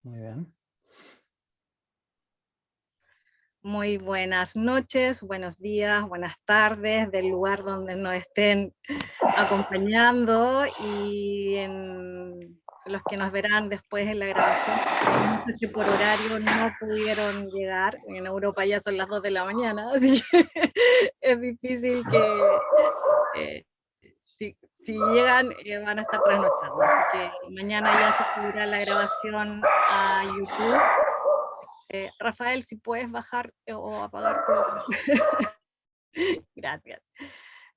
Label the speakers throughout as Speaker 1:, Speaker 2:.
Speaker 1: Muy bien.
Speaker 2: Muy buenas noches, buenos días, buenas tardes, del lugar donde nos estén acompañando y en los que nos verán después en la grabación, porque hay muchos que por horario no pudieron llegar. En Europa ya son las 2 de la mañana, así que es difícil que eh, si llegan van a estar trasnochando. Así que mañana ya se subirá la grabación a YouTube. Rafael, si puedes bajar o apagar tu... Gracias.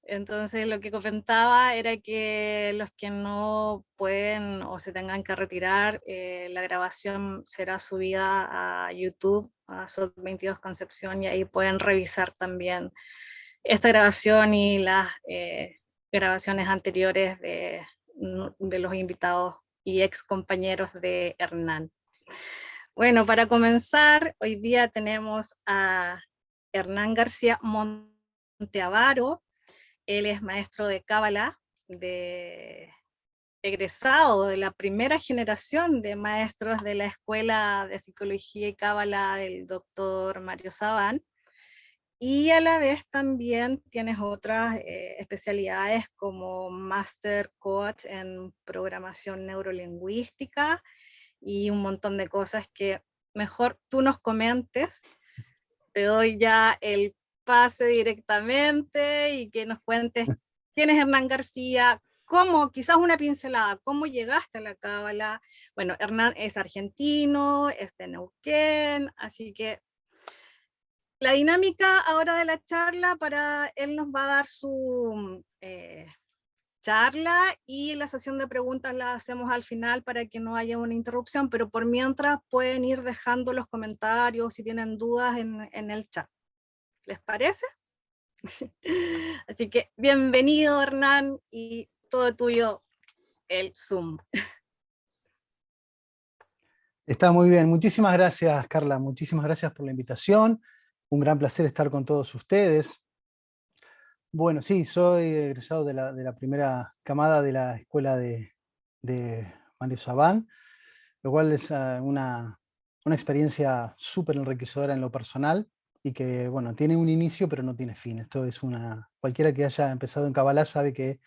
Speaker 2: Entonces, lo que comentaba era que los que no pueden o se tengan que retirar, la grabación será subida a YouTube, a SOT 22 Concepción, y ahí pueden revisar también esta grabación y las grabaciones anteriores de los invitados y ex compañeros de Hernán. Bueno, para comenzar, hoy día tenemos a Hernán García Monteavaro. Él es maestro de Cábala, egresado de la primera generación de maestros de la Escuela de Psicología y Cábala del doctor Mario Sabán, y a la vez también tienes otras especialidades como Master Coach en Programación Neurolingüística y un montón de cosas que mejor tú nos comentes. Te doy ya el pase directamente y que nos cuentes quién es Hernán García, cómo, quizás una pincelada, cómo llegaste a la Cábala. Bueno, Hernán es argentino, es de Neuquén, así que la dinámica ahora de la charla, para él nos va a dar su charla y la sesión de preguntas la hacemos al final para que no haya una interrupción, pero por mientras pueden ir dejando los comentarios si tienen dudas en el chat. ¿Les parece? Así que bienvenido, Hernán, y todo tuyo el Zoom.
Speaker 1: Está muy bien. Muchísimas gracias, Carla. Muchísimas gracias por la invitación. Un gran placer estar con todos ustedes. Bueno, sí, soy egresado de la primera camada de la escuela de Mario Sabán, lo cual es una experiencia súper enriquecedora en lo personal y que, bueno, tiene un inicio pero no tiene fin. Esto es cualquiera que haya empezado en Kabbalah sabe que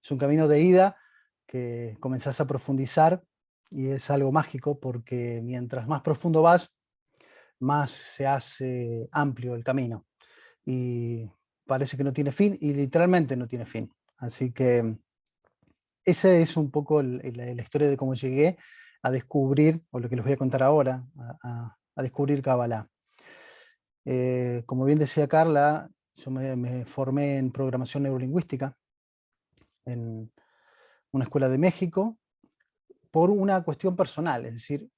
Speaker 1: es un camino de ida que comenzás a profundizar y es algo mágico porque mientras más profundo vas, más se hace amplio el camino. Y parece que no tiene fin y literalmente no tiene fin. Así que esa es un poco la historia de cómo llegué a descubrir, o lo que les voy a contar ahora, a descubrir Kabbalah. Como bien decía Carla, yo me formé en programación neurolingüística en una escuela de México por una cuestión personal, es decir,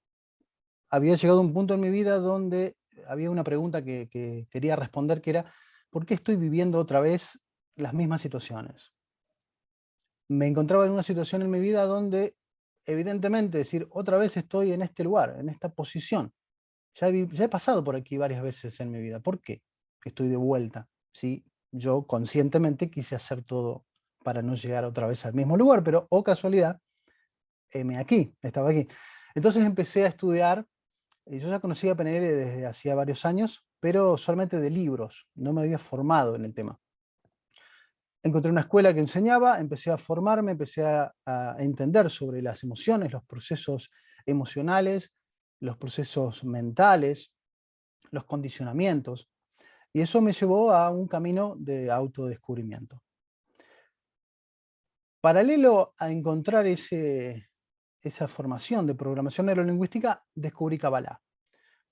Speaker 1: había llegado a un punto en mi vida donde había una pregunta que quería responder, que era, ¿por qué estoy viviendo otra vez las mismas situaciones? Me encontraba en una situación en mi vida donde, evidentemente, decir, otra vez estoy en este lugar, en esta posición. Ya he pasado por aquí varias veces en mi vida. ¿Por qué estoy de vuelta? Sí, yo conscientemente quise hacer todo para no llegar otra vez al mismo lugar, pero, oh casualidad, estaba aquí. Entonces empecé a estudiar. Yo ya conocía PNL desde hacía varios años, pero solamente de libros, no me había formado en el tema. Encontré una escuela que enseñaba, empecé a formarme, empecé a entender sobre las emociones, los procesos emocionales, los procesos mentales, los condicionamientos, y eso me llevó a un camino de autodescubrimiento. Paralelo a encontrar esa formación de programación neurolingüística, descubrí Kabbalah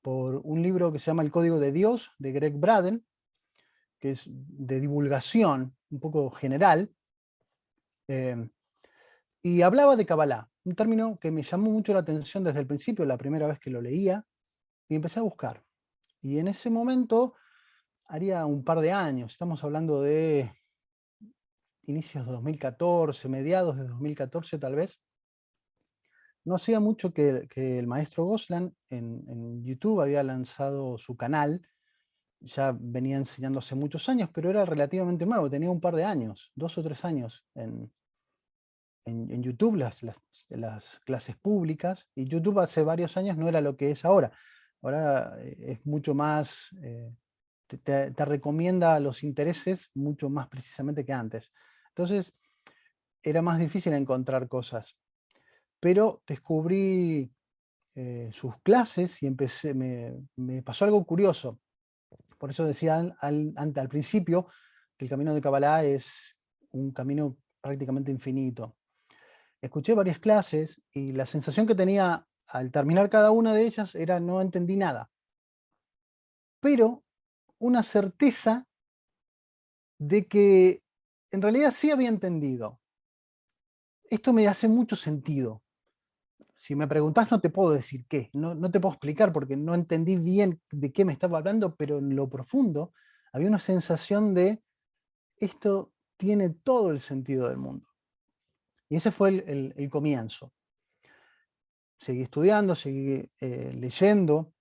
Speaker 1: por un libro que se llama El Código de Dios, de Greg Braden, que es de divulgación un poco general, y hablaba de Kabbalah, un término que me llamó mucho la atención desde el principio, la primera vez que lo leía, y empecé a buscar. Y en ese momento, haría un par de años, estamos hablando de inicios de 2014, mediados de 2014 tal vez, no hacía mucho que el maestro Goslan en YouTube había lanzado su canal. Ya venía enseñando hace muchos años, pero era relativamente nuevo, tenía un par de años, 2 o 3 años en YouTube las clases públicas, y YouTube hace varios años no era lo que es ahora. Ahora es mucho más, te recomienda los intereses mucho más precisamente que antes. Entonces era más difícil encontrar cosas, pero descubrí sus clases y me pasó algo curioso. Por eso decía al principio que el camino de Kabbalah es un camino prácticamente infinito. Escuché varias clases y la sensación que tenía al terminar cada una de ellas era no entendí nada, pero una certeza de que en realidad sí había entendido. Esto me hace mucho sentido. Si me preguntás no te puedo decir qué, no te puedo explicar porque no entendí bien de qué me estaba hablando, pero en lo profundo había una sensación de esto tiene todo el sentido del mundo. Y ese fue el comienzo. Seguí estudiando, seguí leyendo.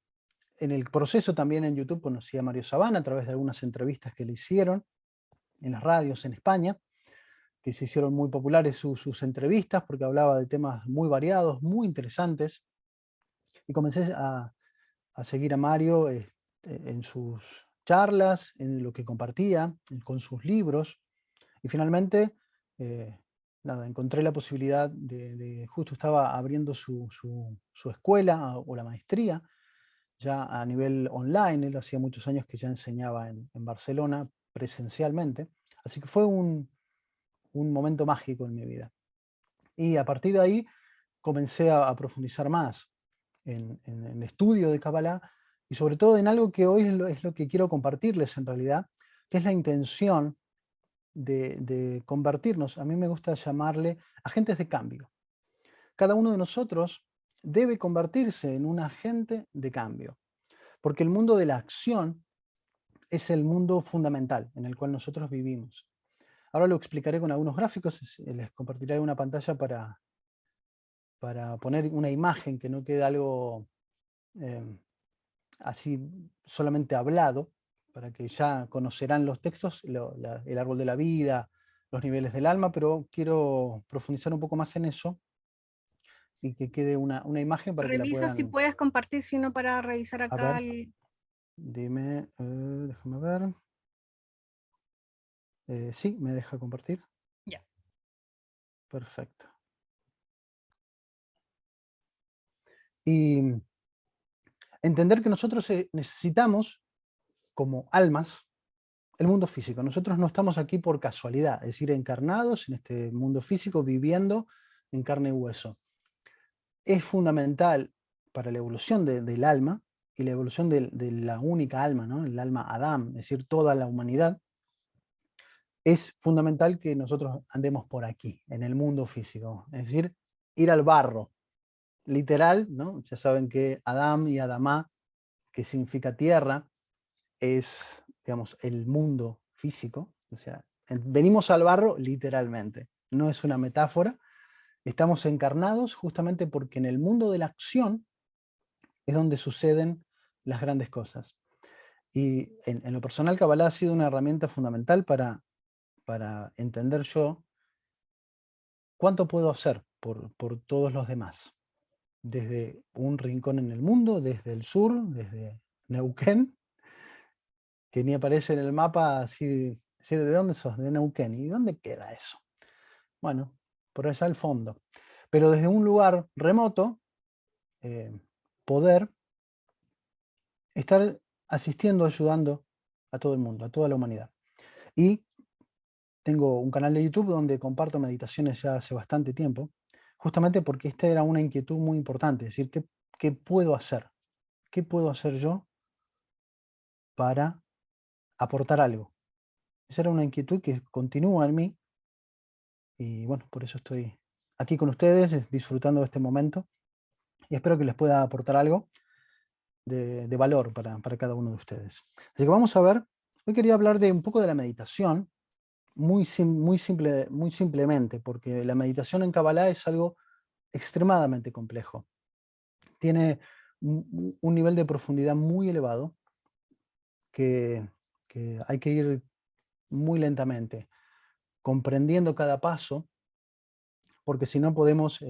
Speaker 1: En el proceso también en YouTube conocí a Mario Sabán a través de algunas entrevistas que le hicieron en las radios en España, que se hicieron muy populares sus entrevistas porque hablaba de temas muy variados, muy interesantes. Y comencé a seguir a Mario en sus charlas, en lo que compartía, con sus libros. Y finalmente, nada, encontré la posibilidad justo estaba abriendo su escuela o la maestría, ya a nivel online. Él hacía muchos años que ya enseñaba en Barcelona presencialmente. Así que fue un momento mágico en mi vida. Y a partir de ahí comencé a profundizar más en el estudio de Kabbalah y sobre todo en algo que hoy es lo que quiero compartirles en realidad, que es la intención de convertirnos, a mí me gusta llamarle agentes de cambio. Cada uno de nosotros debe convertirse en un agente de cambio, porque el mundo de la acción es el mundo fundamental en el cual nosotros vivimos. Ahora lo explicaré con algunos gráficos, les compartiré una pantalla para poner una imagen que no quede algo así solamente hablado, para que ya conocerán los textos, el árbol de la vida, los niveles del alma, pero quiero profundizar un poco más en eso y que quede una imagen para que la
Speaker 2: Revisa si
Speaker 1: puedan...
Speaker 2: puedes compartir, si no para revisar
Speaker 1: A
Speaker 2: acá
Speaker 1: ver, dime, déjame ver. Sí, me deja compartir.
Speaker 2: Ya.
Speaker 1: Perfecto. Y entender que nosotros necesitamos, como almas, el mundo físico. Nosotros no estamos aquí por casualidad, es decir, encarnados en este mundo físico, viviendo en carne y hueso. Es fundamental para la evolución del alma y la evolución de la única alma, ¿no? El alma Adam, es decir, toda la humanidad. Es fundamental que nosotros andemos por aquí, en el mundo físico, es decir, ir al barro, literal, ¿no? Ya saben que Adam y Adamá, que significa tierra, es, digamos, el mundo físico, o sea, venimos al barro literalmente, no es una metáfora, estamos encarnados justamente porque en el mundo de la acción es donde suceden las grandes cosas. Y en lo personal, Kabbalah ha sido una herramienta fundamental para entender yo cuánto puedo hacer por todos los demás. Desde un rincón en el mundo, desde el sur, desde Neuquén, que ni aparece en el mapa así, ¿de dónde sos? De Neuquén. ¿Y dónde queda eso? Bueno, por allá al fondo. Pero desde un lugar remoto, poder estar asistiendo, ayudando a todo el mundo, a toda la humanidad. Y tengo un canal de YouTube donde comparto meditaciones ya hace bastante tiempo, justamente porque esta era una inquietud muy importante, es decir, ¿qué puedo hacer? ¿Qué puedo hacer yo para aportar algo? Esa era una inquietud que continúa en mí y bueno, por eso estoy aquí con ustedes, disfrutando de este momento y espero que les pueda aportar algo de valor para cada uno de ustedes. Así que vamos a ver, hoy quería hablar de un poco de la meditación, muy simplemente, porque la meditación en Kabbalah es algo extremadamente complejo. Tiene un nivel de profundidad muy elevado que hay que ir muy lentamente, comprendiendo cada paso porque si no podemos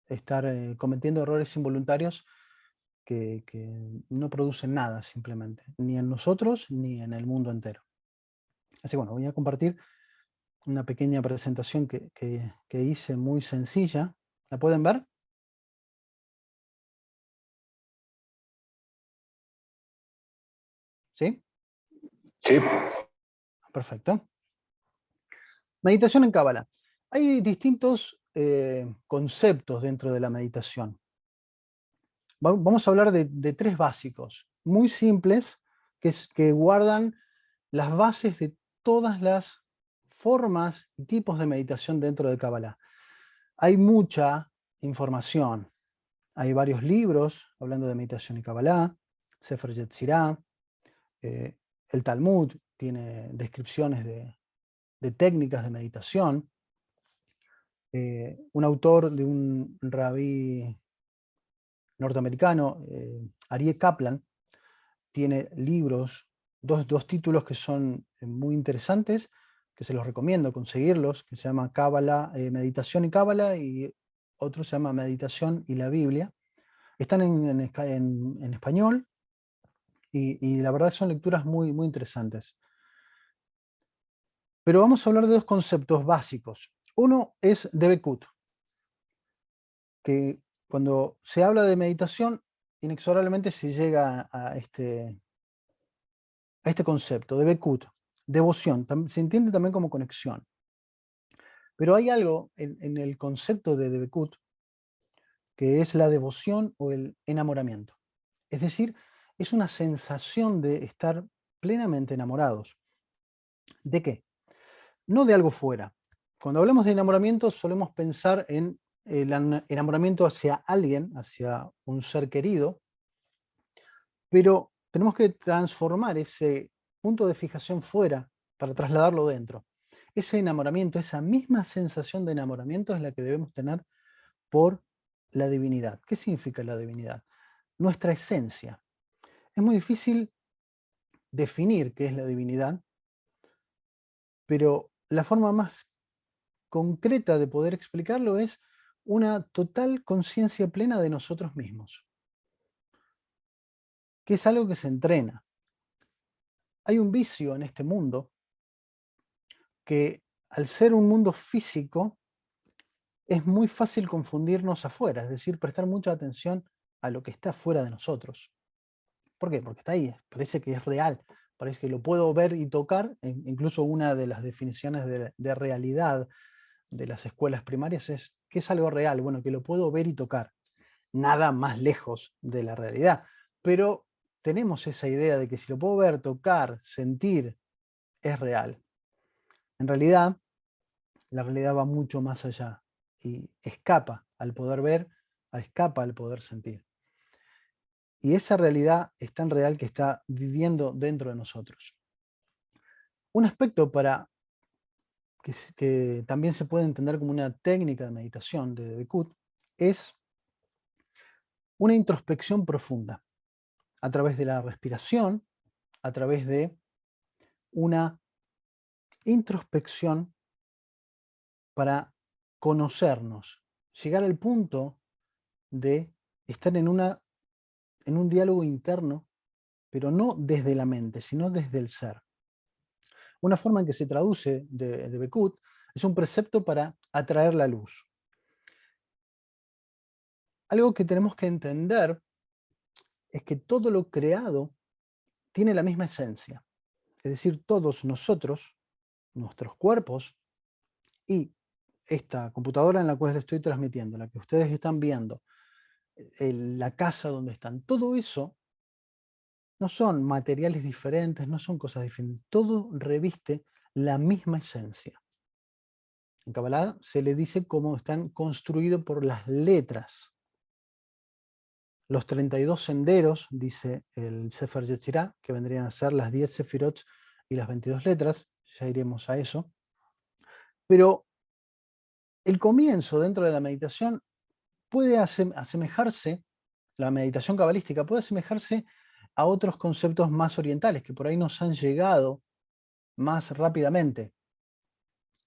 Speaker 1: estar cometiendo errores involuntarios que no producen nada simplemente, ni en nosotros ni en el mundo entero. Así que bueno, voy a compartir una pequeña presentación que hice muy sencilla. ¿La pueden ver? ¿Sí?
Speaker 3: Sí.
Speaker 1: Perfecto. Meditación en Cábala. Hay distintos conceptos dentro de la meditación. Vamos a hablar de tres básicos, muy simples, que guardan las bases de todas las formas y tipos de meditación dentro de Cábala. Hay mucha información. Hay varios libros hablando de meditación y Kabbalah, Sefer Yetzirah, el Talmud tiene descripciones de técnicas de meditación. Un autor de un rabí norteamericano, Aryeh Kaplan, tiene libros, dos títulos que son muy interesantes, que se los recomiendo conseguirlos, que se llama Kabbalah, Meditación y Kabbalah, y otro se llama Meditación y la Biblia. Están en español y la verdad son lecturas muy, muy interesantes. Pero vamos a hablar de dos conceptos básicos. Uno es Debekut, que cuando se habla de meditación, inexorablemente se llega a este concepto, Debekut, devoción, se entiende también como conexión. Pero hay algo en el concepto de Debekut que es la devoción o el enamoramiento. Es decir, es una sensación de estar plenamente enamorados. ¿De qué? No de algo fuera. Cuando hablamos de enamoramiento solemos pensar en el enamoramiento hacia alguien, hacia un ser querido, pero tenemos que transformar ese punto de fijación fuera para trasladarlo dentro. Ese enamoramiento, esa misma sensación de enamoramiento es la que debemos tener por la divinidad. ¿Qué significa la divinidad? Nuestra esencia. Es muy difícil definir qué es la divinidad, pero la forma más concreta de poder explicarlo es una total conciencia plena de nosotros mismos, que es algo que se entrena. Hay un vicio en este mundo que, al ser un mundo físico, es muy fácil confundirnos afuera, es decir, prestar mucha atención a lo que está fuera de nosotros. ¿Por qué? Porque está ahí, parece que es real, parece que lo puedo ver y tocar. Incluso una de las definiciones de realidad de las escuelas primarias es ¿qué es algo real? Bueno, que lo puedo ver y tocar. Nada más lejos de la realidad. Pero tenemos esa idea de que si lo puedo ver, tocar, sentir, es real. En realidad, la realidad va mucho más allá y escapa al poder ver, escapa al poder sentir. Y esa realidad es tan real que está viviendo dentro de nosotros. Un aspecto que también se puede entender como una técnica de meditación de Debekut es una introspección profunda a través de la respiración, a través de una introspección para conocernos, llegar al punto de estar en un diálogo interno, pero no desde la mente, sino desde el ser. Una forma en que se traduce de Bekut es un precepto para atraer la luz. Algo que tenemos que entender es que todo lo creado tiene la misma esencia. Es decir, todos nosotros, nuestros cuerpos y esta computadora en la cual estoy transmitiendo, la que ustedes están viendo, la casa donde están, todo eso no son materiales diferentes, no son cosas diferentes, todo reviste la misma esencia. En Kabbalah se le dice cómo están construidos por las letras. Los 32 senderos, dice el Sefer Yetzirah, que vendrían a ser las 10 sefirot y las 22 letras, ya iremos a eso. Pero el comienzo dentro de la meditación puede asemejarse, la meditación cabalística puede asemejarse a otros conceptos más orientales que por ahí nos han llegado más rápidamente.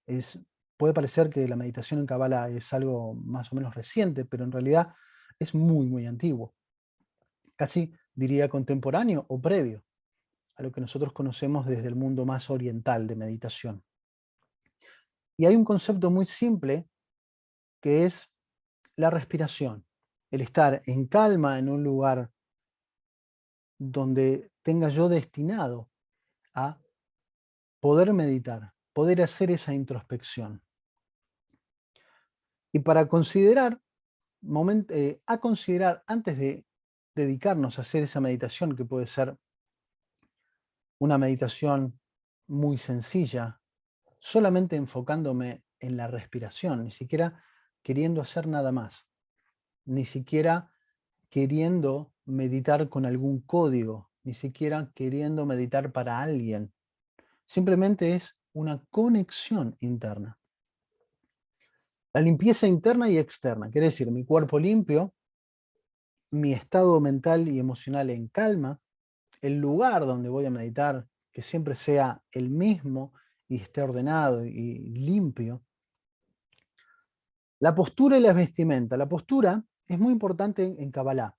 Speaker 1: Es puede parecer que la meditación en Kabbalah es algo más o menos reciente, pero en realidad es muy, muy antiguo. Casi diría contemporáneo o previo a lo que nosotros conocemos desde el mundo más oriental de meditación. Y hay un concepto muy simple que es la respiración, el estar en calma en un lugar donde tenga yo destinado a poder meditar, poder hacer esa introspección. Y para considerar, a considerar antes de dedicarnos a hacer esa meditación, que puede ser una meditación muy sencilla, solamente enfocándome en la respiración, ni siquiera queriendo hacer nada más, ni siquiera queriendo meditar con algún código, ni siquiera queriendo meditar para alguien. Simplemente es una conexión interna. La limpieza interna y externa, quiere decir mi cuerpo limpio, mi estado mental y emocional en calma, el lugar donde voy a meditar que siempre sea el mismo y esté ordenado y limpio. La postura y la vestimenta. La postura es muy importante en Kabbalah,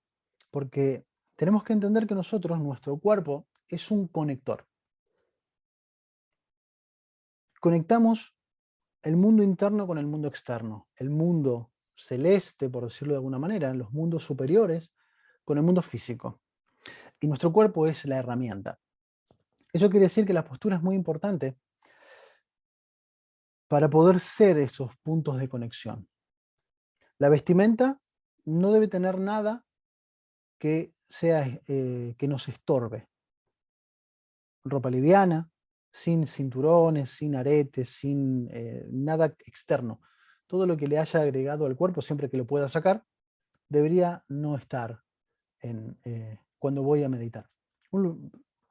Speaker 1: porque tenemos que entender que nosotros, nuestro cuerpo, es un conector. Conectamos el mundo interno con el mundo externo, el mundo celeste, por decirlo de alguna manera, los mundos superiores, con el mundo físico. Y nuestro cuerpo es la herramienta. Eso quiere decir que la postura es muy importante para poder ser esos puntos de conexión. La vestimenta no debe tener nada que que nos estorbe. Ropa liviana, sin cinturones, sin aretes, sin nada externo. Todo lo que le haya agregado al cuerpo, siempre que lo pueda sacar, debería no estar cuando voy a meditar.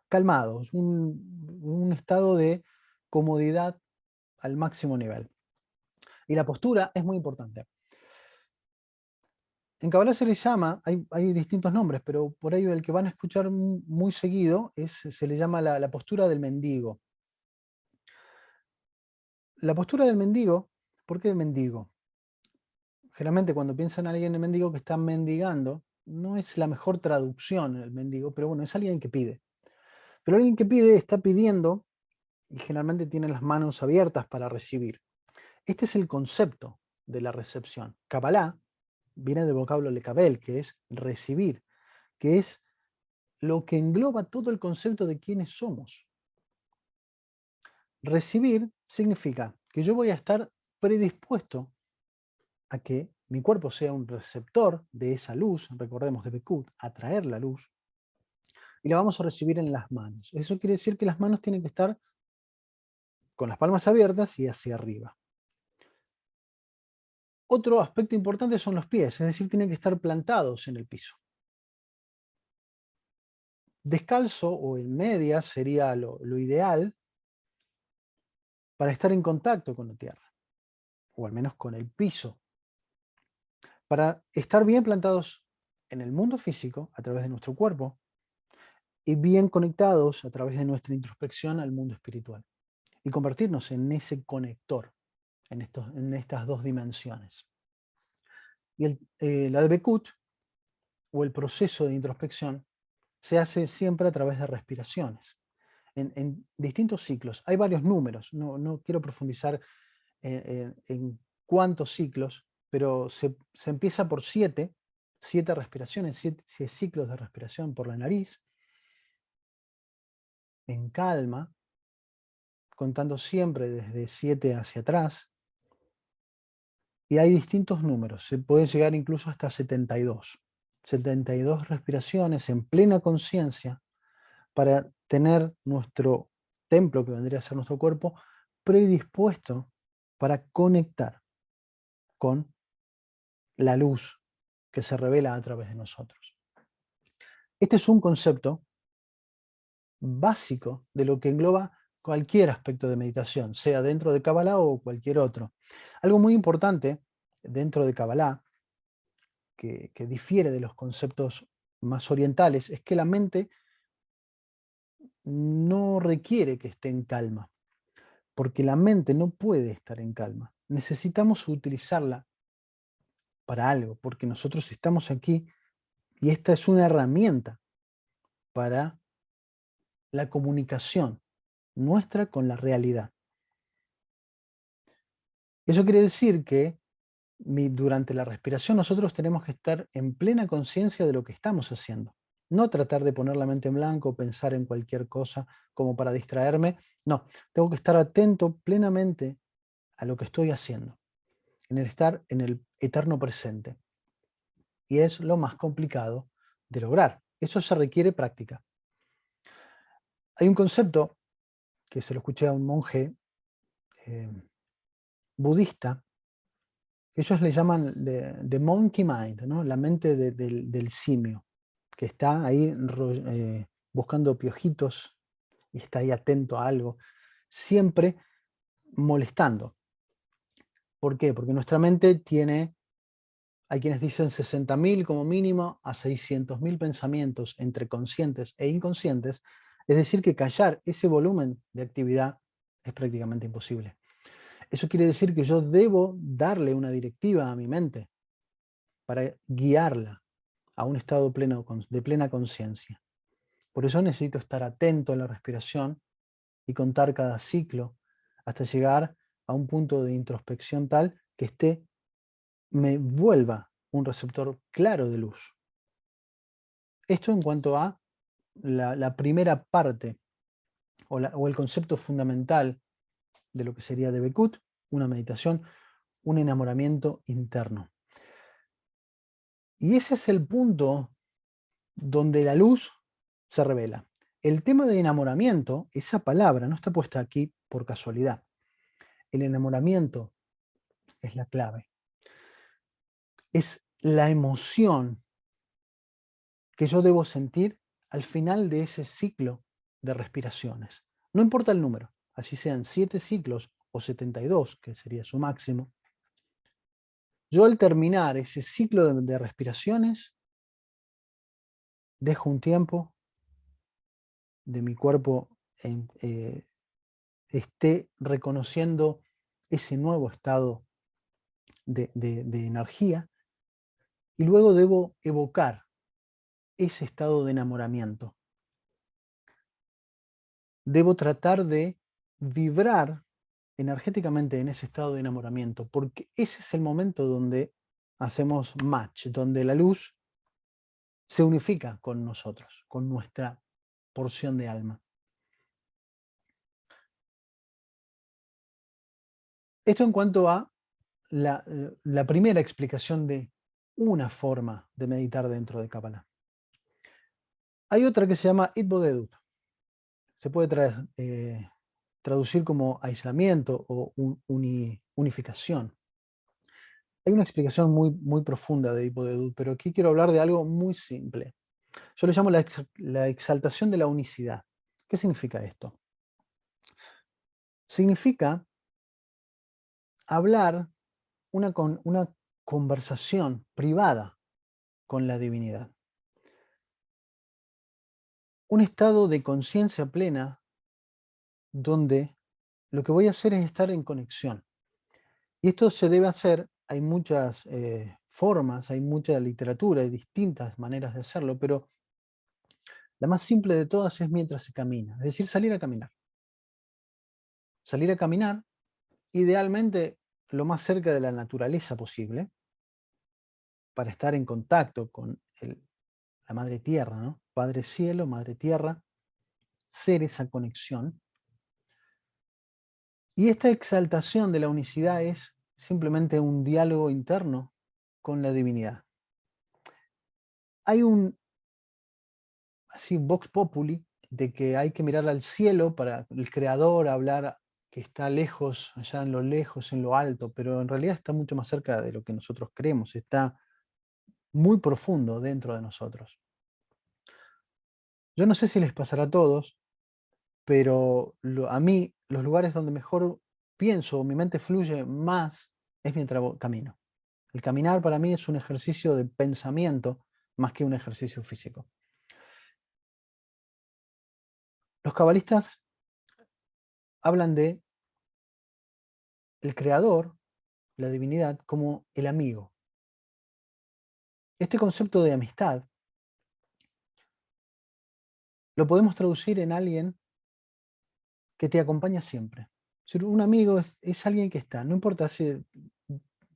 Speaker 1: Calmados, un estado de comodidad al máximo nivel. Y la postura es muy importante. En Kabbalah se le llama, hay distintos nombres, pero por ahí el que van a escuchar muy seguido se le llama la postura del mendigo. La postura del mendigo, ¿por qué mendigo? Generalmente cuando piensan en alguien de mendigo que está mendigando, no es la mejor traducción el mendigo, pero bueno, es alguien que pide. Pero alguien que pide está pidiendo y generalmente tiene las manos abiertas para recibir. Este es el concepto de la recepción. Kabbalah viene del vocablo lekabel, que es recibir, que es lo que engloba todo el concepto de quiénes somos. Recibir significa que yo voy a estar predispuesto a que mi cuerpo sea un receptor de esa luz, recordemos de Bekut, atraer la luz, y la vamos a recibir en las manos. Eso quiere decir que las manos tienen que estar con las palmas abiertas y hacia arriba. Otro aspecto importante son los pies, es decir, tienen que estar plantados en el piso. Descalzo o en medias sería lo ideal para estar en contacto con la tierra, o al menos con el piso, para estar bien plantados en el mundo físico a través de nuestro cuerpo y bien conectados a través de nuestra introspección al mundo espiritual y convertirnos en ese conector en estas dos dimensiones. Y la de Bekut, o el proceso de introspección, se hace siempre a través de respiraciones, en distintos ciclos. Hay varios números, no quiero profundizar en cuántos ciclos, pero se empieza por siete respiraciones, siete ciclos de respiración por la nariz, en calma, contando siempre desde 7 hacia atrás. Y hay distintos números, se puede llegar incluso hasta 72. 72 respiraciones en plena conciencia para tener nuestro templo, que vendría a ser nuestro cuerpo, predispuesto para conectar con la luz que se revela a través de nosotros. Este es un concepto básico de lo que engloba cualquier aspecto de meditación, sea dentro de Kabbalah o cualquier otro. Algo muy importante dentro de Kabbalah, que difiere de los conceptos más orientales, es que la mente no requiere que esté en calma, porque la mente no puede estar en calma. necesitamos utilizarla para algo, porque nosotros estamos aquí y esta es una herramienta para la comunicación nuestra con la realidad. Eso quiere decir que durante la respiración nosotros tenemos que estar en plena conciencia de lo que estamos haciendo. No tratar de poner la mente en blanco, pensar en cualquier cosa como para distraerme. No, tengo que estar atento plenamente a lo que estoy haciendo, en el estar en el eterno presente. Y es lo más complicado de lograr. Eso se requiere práctica. Hay un concepto que se lo escuché a un monje eh, budista. Ellos le llaman the monkey mind, ¿no? La mente del simio, que está ahí buscando piojitos y está ahí atento a algo, siempre molestando. ¿Por qué? Porque nuestra mente tiene, hay quienes dicen 60.000 como mínimo a 600.000 pensamientos entre conscientes e inconscientes, es decir, que callar ese volumen de actividad es prácticamente imposible. Eso quiere decir que yo debo darle una directiva a mi mente para guiarla a un estado de plena conciencia. Por eso necesito estar atento a la respiración y contar cada ciclo hasta llegar a un punto de introspección tal que me vuelva un receptor claro de luz. Esto en cuanto a la primera parte o el concepto fundamental de lo que sería de Bekut, una meditación, un enamoramiento interno. Y ese es el punto donde la luz se revela. El tema de enamoramiento, esa palabra no está puesta aquí por casualidad. El enamoramiento es la clave. Es la emoción que yo debo sentir al final de ese ciclo de respiraciones. No importa el número, así sean 7 ciclos o 72, que sería su máximo. Yo al terminar ese ciclo de respiraciones, dejo un tiempo de mi cuerpo esté reconociendo ese nuevo estado de energía y luego debo evocar ese estado de enamoramiento. Debo tratar de vibrar energéticamente en ese estado de enamoramiento, porque ese es el momento donde hacemos match, donde la luz se unifica con nosotros, con nuestra porción de alma. Esto en cuanto a la primera explicación de una forma de meditar dentro de Kabbalah. Hay otra que se llama Itbodedut. Se puede traducir como aislamiento o unificación. Hay una explicación muy profunda de Itbodedut, pero aquí quiero hablar de algo muy simple. Yo le llamo la exaltación de la unicidad. ¿Qué significa esto? Significa hablar una conversación privada con la divinidad. Un estado de conciencia plena donde lo que voy a hacer es estar en conexión. Y esto se debe hacer, hay muchas formas, hay mucha literatura, hay distintas maneras de hacerlo, pero la más simple de todas es mientras se camina, es decir, salir a caminar. Salir a caminar, idealmente lo más cerca de la naturaleza posible, para estar en contacto con la Madre Tierra, ¿no? Padre Cielo, Madre Tierra, ser esa conexión. Y esta exaltación de la unicidad es simplemente un diálogo interno con la divinidad. Hay así vox populi de que hay que mirar al cielo para el creador hablar que está lejos, allá en lo lejos, en lo alto, pero en realidad está mucho más cerca de lo que nosotros creemos, está muy profundo dentro de nosotros. Yo no sé si les pasará a todos, pero a mí los lugares donde mejor pienso, mi mente fluye más, es mientras camino. El caminar para mí es un ejercicio de pensamiento más que un ejercicio físico. Los cabalistas hablan de el creador la divinidad, como el amigo. Este concepto de amistad lo podemos traducir en alguien que te acompaña siempre. Un amigo es alguien que está, no importa, hace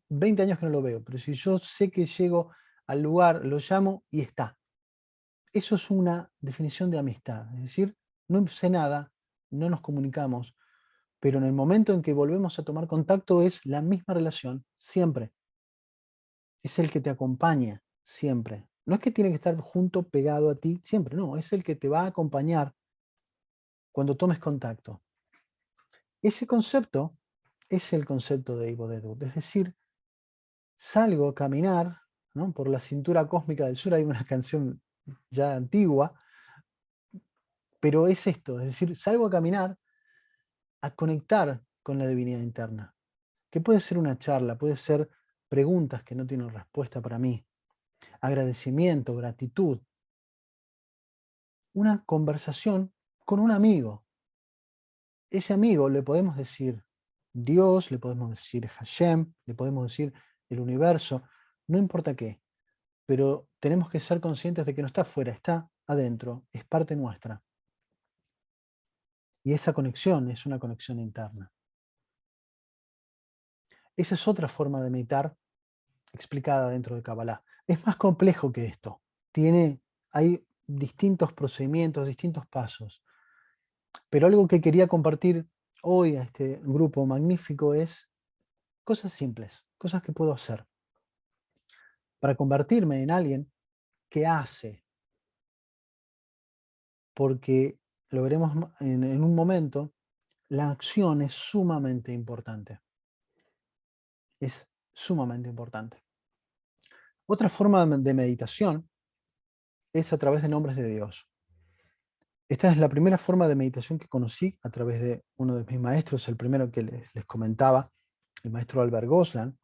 Speaker 1: 20 años que no lo veo, pero si yo sé que llego al lugar, lo llamo y está. Eso es una definición de amistad. Es decir, no sé nada, no nos comunicamos, pero en el momento en que volvemos a tomar contacto es la misma relación, siempre. Es el que te acompaña, siempre. No es que tiene que estar junto, pegado a ti, siempre, no, es el que te va a acompañar cuando tomes contacto. Ese concepto es el concepto de Ivo de Dud, es decir, salgo a caminar, ¿no?, por la cintura cósmica del sur. Hay una canción ya antigua, pero es esto, es decir, salgo a caminar, a conectar con la divinidad interna, que puede ser una charla, puede ser preguntas que no tienen respuesta para mí, agradecimiento, gratitud, una conversación con un amigo. Ese amigo le podemos decir Dios, le podemos decir Hashem, le podemos decir el universo, no importa qué, pero tenemos que ser conscientes de que no está afuera, está adentro, es parte nuestra. Y esa conexión es una conexión interna. Esa es otra forma de meditar explicada dentro de Kabbalah. Es más complejo que esto. Hay distintos procedimientos, distintos pasos. Pero algo que quería compartir hoy a este grupo magnífico es cosas simples, cosas que puedo hacer para convertirme en alguien que hace. Porque lo veremos en un momento, la acción es sumamente importante. Es sumamente importante. Otra forma de meditación es a través de nombres de Dios. Esta es la primera forma de meditación que conocí a través de uno de mis maestros, el primero que les comentaba, el maestro Albert Goslan,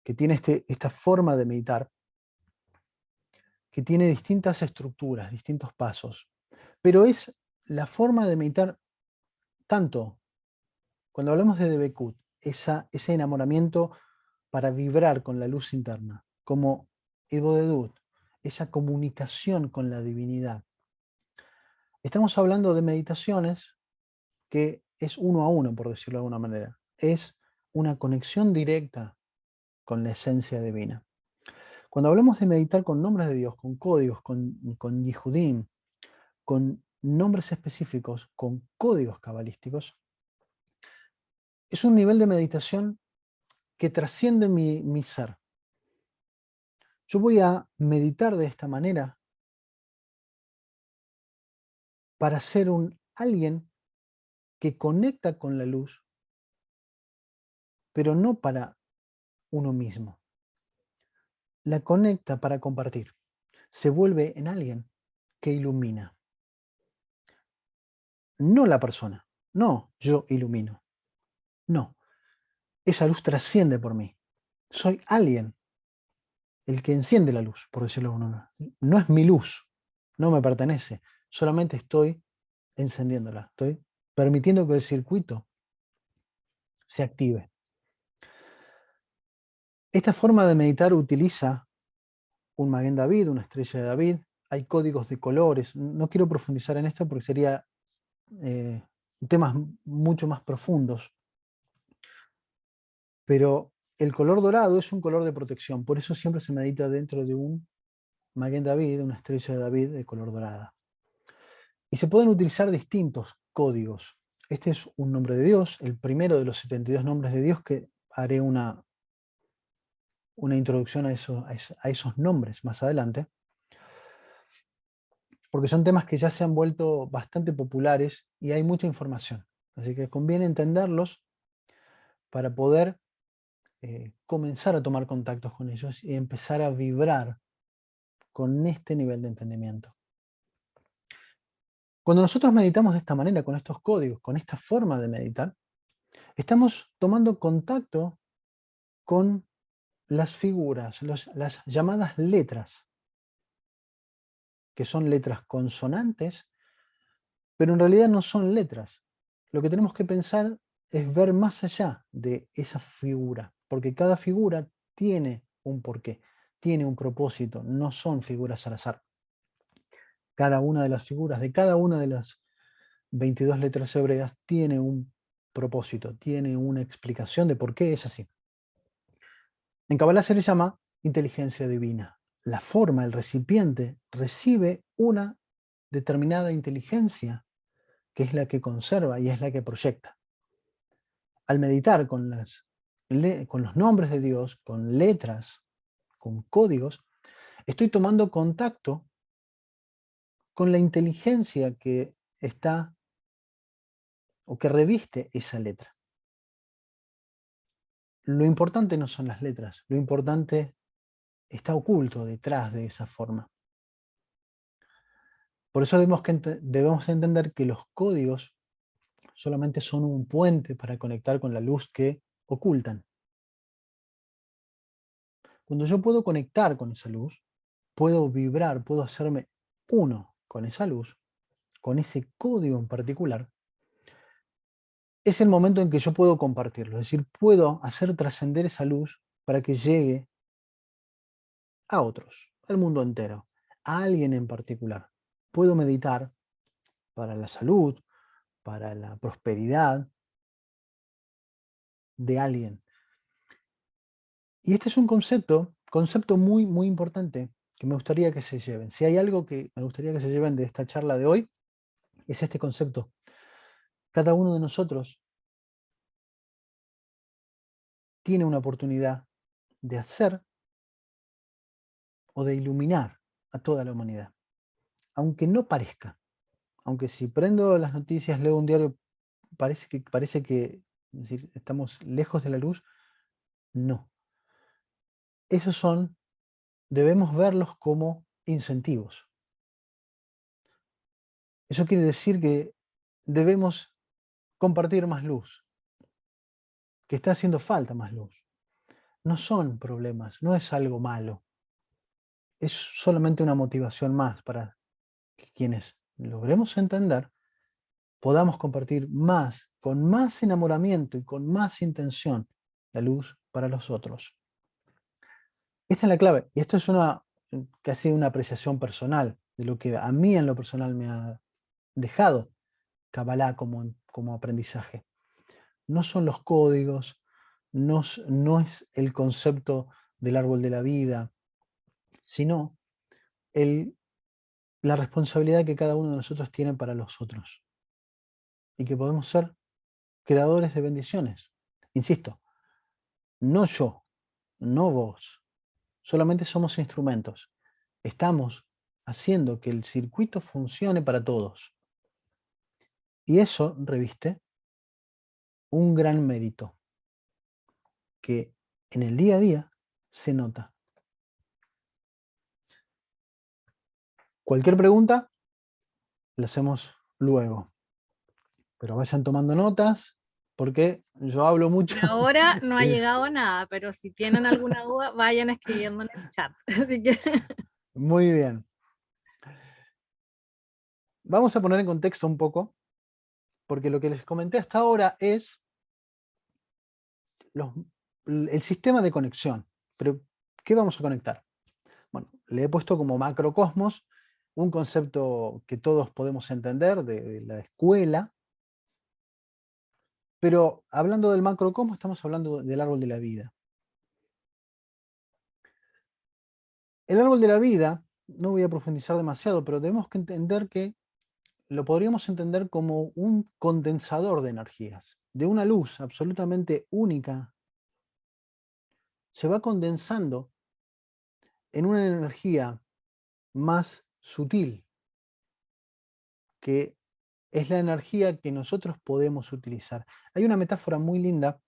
Speaker 1: que tiene esta forma de meditar, que tiene distintas estructuras, distintos pasos. Pero es la forma de meditar tanto, cuando hablamos de Debekut, ese enamoramiento para vibrar con la luz interna, como Evo de Dud, esa comunicación con la divinidad. Estamos hablando de meditaciones que es uno a uno, por decirlo de alguna manera. Es una conexión directa con la esencia divina. Cuando hablamos de meditar con nombres de Dios, con códigos, con Yehudim, con nombres específicos, con códigos cabalísticos, es un nivel de meditación que trasciende mi ser. Yo voy a meditar de esta manera para ser alguien que conecta con la luz, pero no para uno mismo. La conecta para compartir. Se vuelve en alguien que ilumina. No la persona, no yo ilumino. No, esa luz trasciende por mí. Soy alguien, el que enciende la luz, por decirlo de alguna manera. No es mi luz, no me pertenece, solamente estoy encendiéndola, estoy permitiendo que el circuito se active. Esta forma de meditar utiliza un Maguen David, una estrella de David, hay códigos de colores. No quiero profundizar en esto porque sería temas mucho más profundos, pero el color dorado es un color de protección, por eso siempre se medita dentro de un Maguen David, una estrella de David de color dorada. Y se pueden utilizar distintos códigos. Este es un nombre de Dios, el primero de los 72 nombres de Dios, que haré una introducción a esos nombres más adelante, porque son temas que ya se han vuelto bastante populares y hay mucha información. Así que conviene entenderlos para poder comenzar a tomar contactos con ellos y empezar a vibrar con este nivel de entendimiento. Cuando nosotros meditamos de esta manera, con estos códigos, con esta forma de meditar, estamos tomando contacto con las figuras, las llamadas letras, que son letras consonantes, pero en realidad no son letras. Lo que tenemos que pensar es ver más allá de esa figura. porque cada figura tiene un porqué, tiene un propósito, no son figuras al azar. Cada una de las figuras de cada una de las 22 letras hebreas tiene un propósito, tiene una explicación de por qué es así. En Kabbalah se le llama inteligencia divina. La forma, el recipiente, recibe una determinada inteligencia que es la que conserva y es la que proyecta. Al meditar con los nombres de Dios, con letras, con códigos, estoy tomando contacto con la inteligencia que está o que reviste esa letra. Lo importante no son las letras, lo importante está oculto detrás de esa forma. Por eso debemos entender que los códigos solamente son un puente para conectar con la luz que ocultan. Cuando yo puedo conectar con esa luz, puedo vibrar, puedo hacerme uno con esa luz, con ese código en particular, es el momento en que yo puedo compartirlo. Es decir, puedo hacer trascender esa luz para que llegue a otros, al mundo entero, a alguien en particular. Puedo meditar para la salud, para la prosperidad de alguien. Y este es un concepto muy, muy importante que me gustaría que se lleven. Si hay algo que me gustaría que se lleven de esta charla de hoy, es este concepto. Cada uno de nosotros tiene una oportunidad de hacer o de iluminar a toda la humanidad, aunque no parezca. Aunque si prendo las noticias, leo un diario, parece que es decir, estamos lejos de la luz, no. Esos debemos verlos como incentivos. Eso quiere decir que debemos compartir más luz, que está haciendo falta más luz. No son problemas, no es algo malo. Es solamente una motivación más para que quienes logremos entender podamos compartir más, con más enamoramiento y con más intención, la luz para los otros. Esta es la clave, y esto es casi una apreciación personal de lo que a mí en lo personal me ha dejado Kabbalah como aprendizaje. No son los códigos, no es el concepto del árbol de la vida, sino la responsabilidad que cada uno de nosotros tiene para los otros. Y que podemos ser creadores de bendiciones. Insisto, no yo, no vos, solamente somos instrumentos. Estamos haciendo que el circuito funcione para todos. Y eso reviste un gran mérito que en el día a día se nota. Cualquier pregunta la hacemos luego. Pero vayan tomando notas porque yo hablo mucho.
Speaker 2: Por ahora no ha llegado nada, pero si tienen alguna duda, vayan escribiendo en el chat. Así que
Speaker 1: Muy bien. Vamos a poner en contexto un poco, porque lo que les comenté hasta ahora es el sistema de conexión. Pero, ¿qué vamos a conectar? Bueno, le he puesto como macrocosmos un concepto que todos podemos entender de la escuela, pero hablando del macrocosmos estamos hablando del árbol de la vida. El árbol de la vida, no voy a profundizar demasiado, pero tenemos que entender que lo podríamos entender como un condensador de energías, de una luz absolutamente única. Se va condensando en una energía más sutil, que es la energía que nosotros podemos utilizar. Hay una metáfora muy linda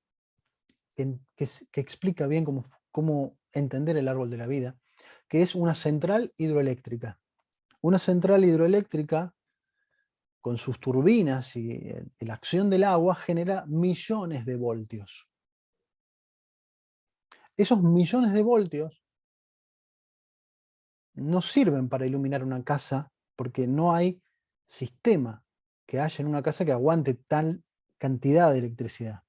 Speaker 1: que explica bien cómo entender el árbol de la vida, que es una central hidroeléctrica. Una central hidroeléctrica con sus turbinas y la acción del agua genera millones de voltios. Esos millones de voltios no sirven para iluminar una casa porque no hay sistema que haya en una casa que aguante tal cantidad de electricidad.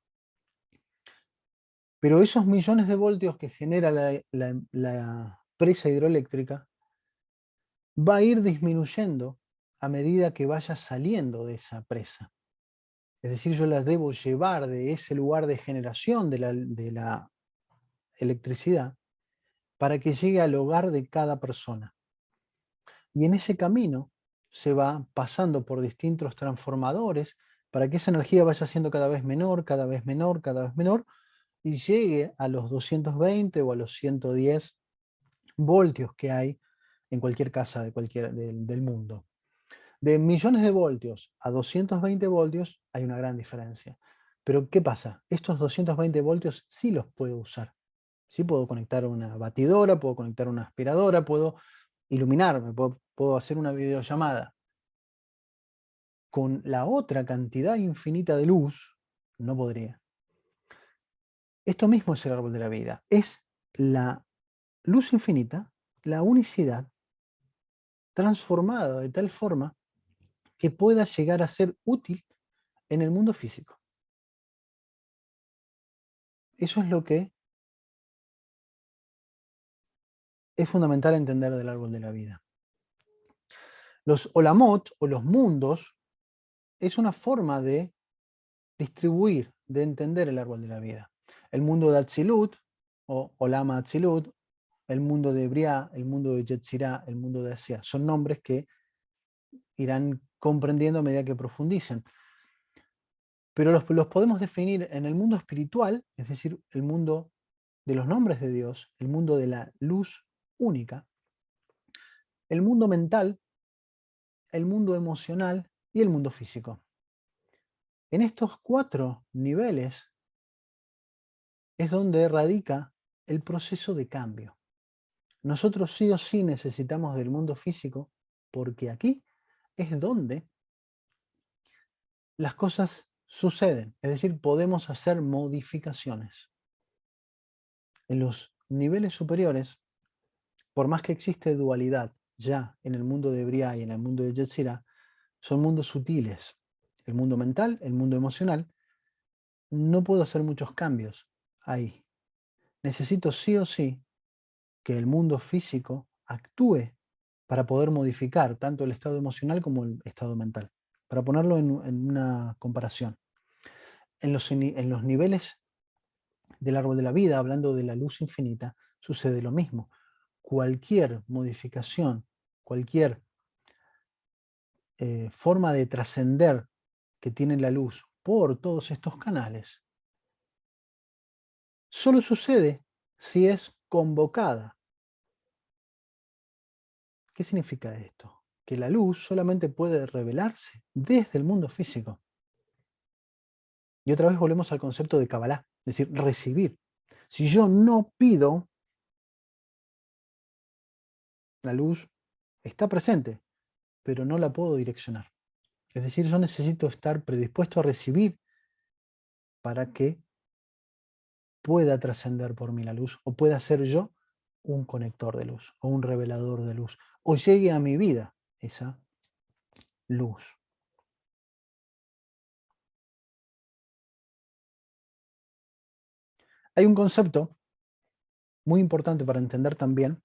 Speaker 1: Pero esos millones de voltios que genera la presa hidroeléctrica va a ir disminuyendo a medida que vaya saliendo de esa presa. Es decir, yo las debo llevar de ese lugar de generación de la electricidad para que llegue al hogar de cada persona. Y en ese camino se va pasando por distintos transformadores para que esa energía vaya siendo cada vez menor, cada vez menor, cada vez menor, y llegue a los 220 o a los 110 voltios que hay en cualquier casa del mundo. De millones de voltios a 220 voltios hay una gran diferencia. Pero ¿qué pasa? Estos 220 voltios sí los puedo usar. Sí puedo conectar una batidora, puedo conectar una aspiradora, puedo iluminarme, puedo hacer una videollamada. Con la otra cantidad infinita de luz, no podría. Esto mismo es el árbol de la vida. Es la luz infinita, la unicidad, transformada de tal forma que pueda llegar a ser útil en el mundo físico. Eso es lo que es fundamental entender del árbol de la vida. Los olamot o los mundos es una forma de distribuir, de entender el árbol de la vida. El mundo de Atzilut o Olama Atzilut, el mundo de Briah, el mundo de Yetzirah, el mundo de Asia, son nombres que irán comprendiendo a medida que profundicen. Pero los podemos definir en el mundo espiritual, es decir, el mundo de los nombres de Dios, el mundo de la luz única, el mundo mental, el mundo emocional y el mundo físico. En estos 4 niveles es donde radica el proceso de cambio. Nosotros sí o sí necesitamos del mundo físico porque aquí es donde las cosas suceden, es decir, podemos hacer modificaciones. En los niveles superiores, por más que existe dualidad ya en el mundo de Briah y en el mundo de Yetzirah, son mundos sutiles. El mundo mental, el mundo emocional, no puedo hacer muchos cambios ahí. Necesito sí o sí que el mundo físico actúe para poder modificar tanto el estado emocional como el estado mental. Para ponerlo en una comparación. En los niveles del árbol de la vida, hablando de la luz infinita, sucede lo mismo. Cualquier modificación, cualquier forma de trascender que tiene la luz por todos estos canales, solo sucede si es convocada. ¿Qué significa esto? Que la luz solamente puede revelarse desde el mundo físico. Y otra vez volvemos al concepto de Kabbalah, es decir, recibir. Si yo no pido, la luz está presente, pero no la puedo direccionar. Es decir, yo necesito estar predispuesto a recibir para que pueda trascender por mí la luz, o pueda ser yo un conector de luz, o un revelador de luz, o llegue a mi vida esa luz. Hay un concepto muy importante para entender también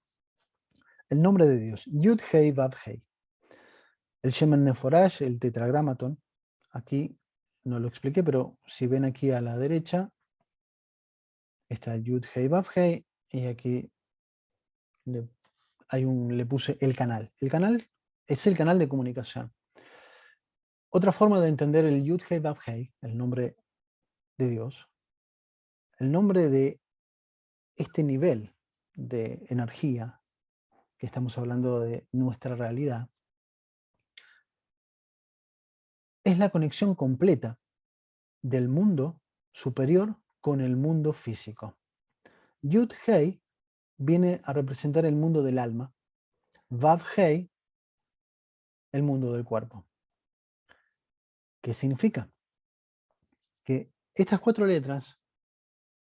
Speaker 1: el nombre de Dios, Yud Hei Vav Hei. El Shemen Neforash, el tetragramaton, aquí no lo expliqué, pero si ven aquí a la derecha, está Yud Hei Vav Hei, y aquí le puse el canal. El canal es el canal de comunicación. Otra forma de entender el Yud Hei Vav Hei, el nombre de Dios, el nombre de este nivel de energía que estamos hablando de nuestra realidad, es la conexión completa del mundo superior con el mundo físico. Yud Hei viene a representar el mundo del alma, Vav Hei, el mundo del cuerpo. ¿Qué significa? Que estas 4 letras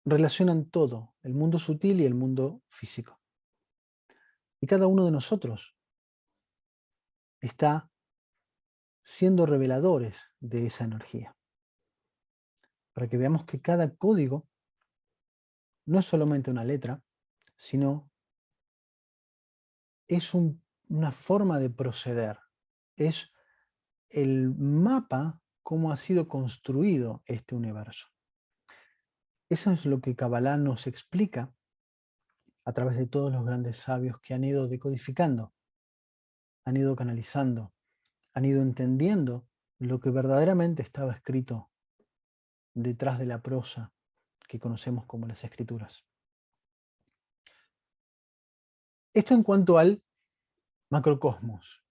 Speaker 1: relacionan todo, el mundo sutil y el mundo físico. Y cada uno de nosotros está siendo reveladores de esa energía. Para que veamos que cada código no es solamente una letra, sino es una forma de proceder. Es el mapa cómo ha sido construido este universo. Eso es lo que Kabbalah nos explica a través de todos los grandes sabios que han ido decodificando, han ido canalizando, han ido entendiendo lo que verdaderamente estaba escrito detrás de la prosa que conocemos como las escrituras. Esto en cuanto al macrocosmos,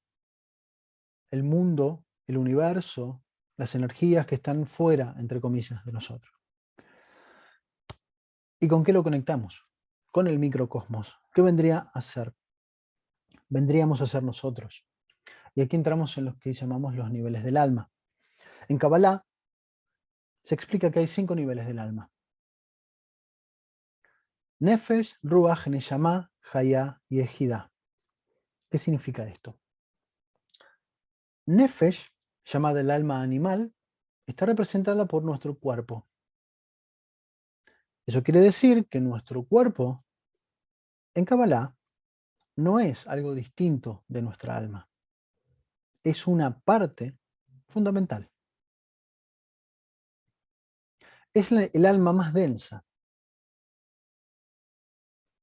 Speaker 1: el mundo, el universo, las energías que están fuera, entre comillas, de nosotros. ¿Y con qué lo conectamos? Con el microcosmos. ¿Qué vendría a ser? Vendríamos a ser nosotros. Y aquí entramos en lo que llamamos los niveles del alma. En Kabbalah se explica que hay 5 niveles del alma. Nefesh, Ruach, Neshama, Hayah y Ejida. ¿Qué significa esto? Nefesh, llamada el alma animal, está representada por nuestro cuerpo. Eso quiere decir que nuestro cuerpo, en Kabbalah, no es algo distinto de nuestra alma. Es una parte fundamental. Es el alma más densa,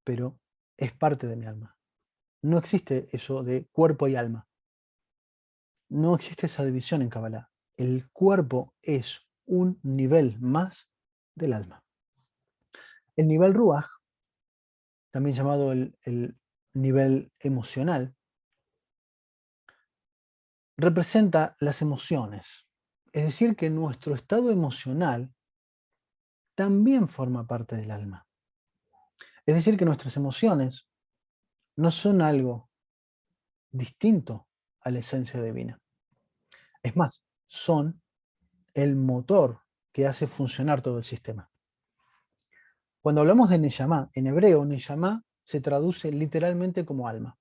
Speaker 1: pero es parte de mi alma. No existe eso de cuerpo y alma. No existe esa división en Kabbalah. El cuerpo es un nivel más del alma. El nivel Ruach, también llamado el nivel emocional, representa las emociones. Es decir, que nuestro estado emocional también forma parte del alma. Es decir, que nuestras emociones no son algo distinto a la esencia divina. Es más, son el motor que hace funcionar todo el sistema. Cuando hablamos de Neyamá, en hebreo, Neyamá se traduce literalmente como alma.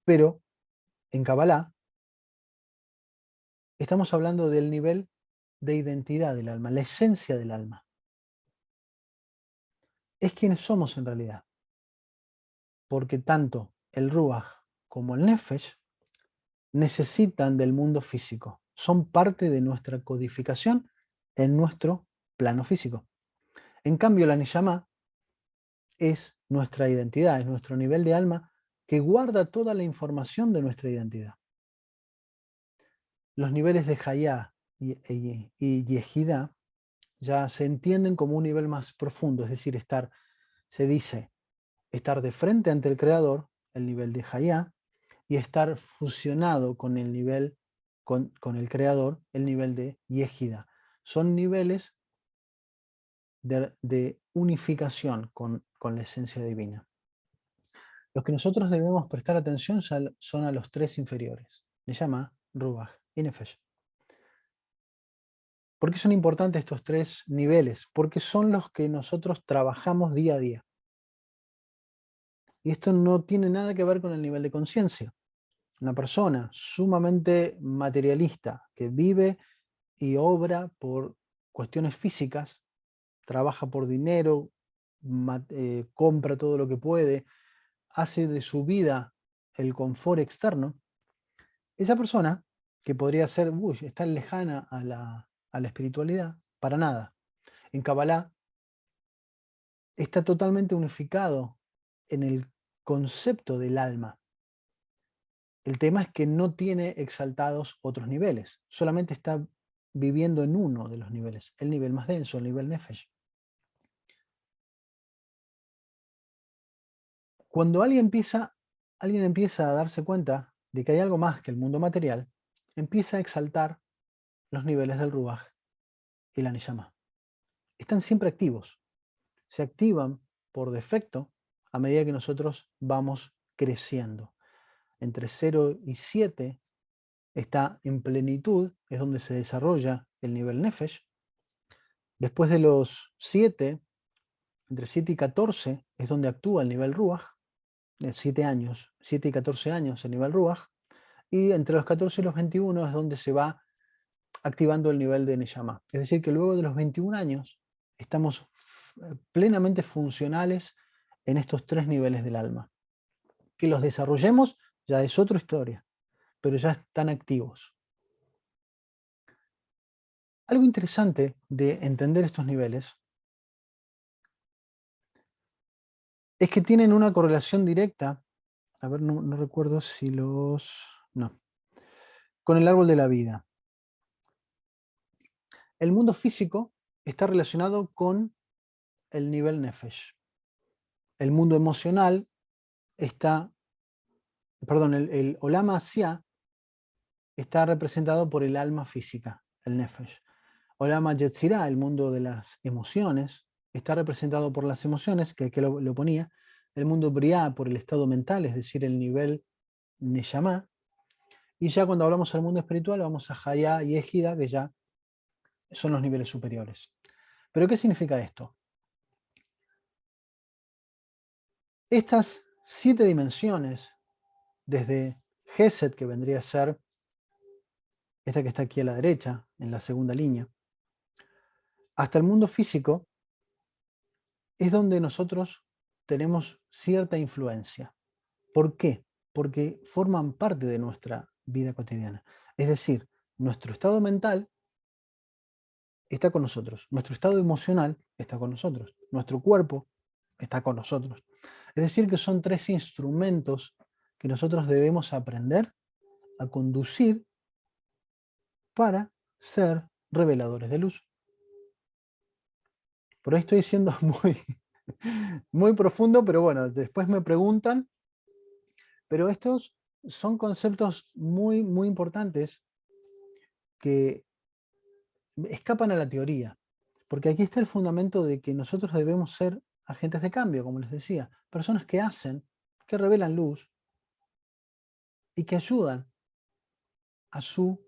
Speaker 1: Pero en Kabbalah estamos hablando del nivel de identidad del alma, la esencia del alma. Es quienes somos en realidad. Porque tanto el Ruach como el Nefesh necesitan del mundo físico. Son parte de nuestra codificación en nuestro plano físico. En cambio, la Neyamá es nuestra identidad, es nuestro nivel de alma que guarda toda la información de nuestra identidad. Los niveles de Hayá y Yehidá ya se entienden como un nivel más profundo, es decir, se dice, estar de frente ante el Creador, el nivel de Hayá, y estar fusionado con el nivel, con el Creador, el nivel de Yehidá. Son niveles de unificación con la esencia divina. Los que nosotros debemos prestar atención son a los 3 inferiores, Neyamá, Ruach y Nefesh. ¿Por qué son importantes estos 3 niveles? Porque son los que nosotros trabajamos día a día. Y esto no tiene nada que ver con el nivel de conciencia. Una persona sumamente materialista que vive y obra por cuestiones físicas, trabaja por dinero, compra todo lo que puede, hace de su vida el confort externo, esa persona que podría ser, está lejana a la espiritualidad, para nada. En Kabbalah está totalmente unificado en el concepto del alma. El tema es que no tiene exaltados otros niveles, solamente está viviendo en uno de los niveles, el nivel más denso, el nivel Nefesh. Cuando alguien empieza a darse cuenta de que hay algo más que el mundo material, empieza a exaltar los niveles del Ruach y la Neyamá. Están siempre activos, se activan por defecto a medida que nosotros vamos creciendo. Entre 0 y 7 está en plenitud, es donde se desarrolla el nivel Nefesh. Después de los 7, entre 7 y 14, es donde actúa el nivel Ruach, de 7 años, 7 y 14 años el nivel Ruach, y entre los 14 y los 21 es donde se va activando el nivel de Neyamá. Es decir, que luego de los 21 años estamos plenamente funcionales en estos 3 niveles del alma. Que los desarrollemos ya es otra historia, pero ya están activos. Algo interesante de entender estos niveles es que tienen una correlación directa, a ver, no recuerdo si no, con el árbol de la vida. El mundo físico está relacionado con el nivel Nefesh. El mundo emocional está, perdón, el Olam Asiá está representado por el alma física, el Nefesh. Olam Yetzirah, el mundo de las emociones, está representado por las emociones, que aquí lo ponía. El mundo Briah por el estado mental, es decir, el nivel Neshama. Y ya cuando hablamos del mundo espiritual, vamos a Hayá y Ejida, que ya son los niveles superiores. ¿Pero qué significa esto? Estas 7 dimensiones, desde Gesed, que vendría a ser esta que está aquí a la derecha, en la segunda línea, hasta el mundo físico, es donde nosotros tenemos cierta influencia. ¿Por qué? Porque forman parte de nuestra vida cotidiana. Es decir, nuestro estado mental está con nosotros, nuestro estado emocional está con nosotros, nuestro cuerpo está con nosotros. Es decir, que son 3 instrumentos que nosotros debemos aprender a conducir para ser reveladores de luz. Por ahí estoy siendo muy profundo, pero bueno, después me preguntan, pero estos son conceptos muy importantes que escapan a la teoría, porque aquí está el fundamento de que nosotros debemos ser agentes de cambio, como les decía, personas que hacen, que revelan luz y que ayudan a su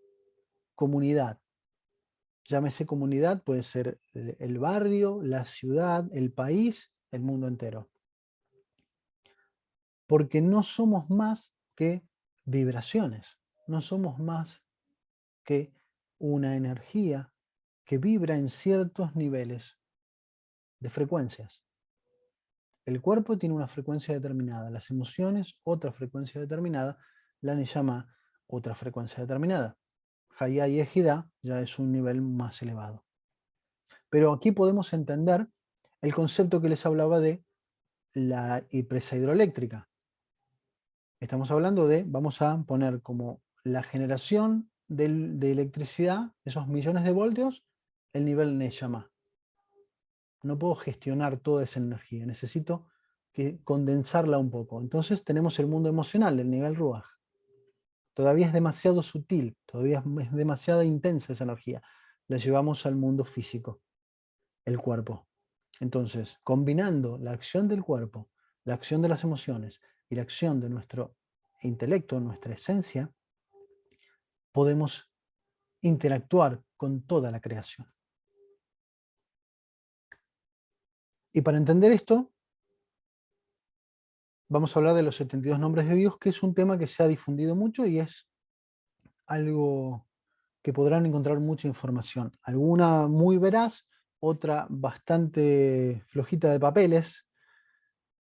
Speaker 1: comunidad. Llámese comunidad, puede ser el barrio, la ciudad, el país, el mundo entero. Porque no somos más que vibraciones, no somos más que una energía que vibra en ciertos niveles de frecuencias. El cuerpo tiene una frecuencia determinada, las emociones otra frecuencia determinada, la neyama otra frecuencia determinada. Hayá y Ejidá ya es un nivel más elevado. Pero aquí podemos entender el concepto que les hablaba de la presa hidroeléctrica. Estamos hablando de, vamos a poner como la generación de electricidad, esos millones de voltios, el nivel Neshama. No puedo gestionar toda esa energía, necesito condensarla un poco. Entonces tenemos el mundo emocional, el nivel Ruach. Todavía es demasiado sutil, todavía es demasiado intensa esa energía. La llevamos al mundo físico, el cuerpo. Entonces, combinando la acción del cuerpo, la acción de las emociones y la acción de nuestro intelecto, nuestra esencia, podemos interactuar con toda la creación. Y para entender esto, vamos a hablar de los 72 nombres de Dios, que es un tema que se ha difundido mucho y es algo que podrán encontrar mucha información. Alguna muy veraz, otra bastante flojita de papeles,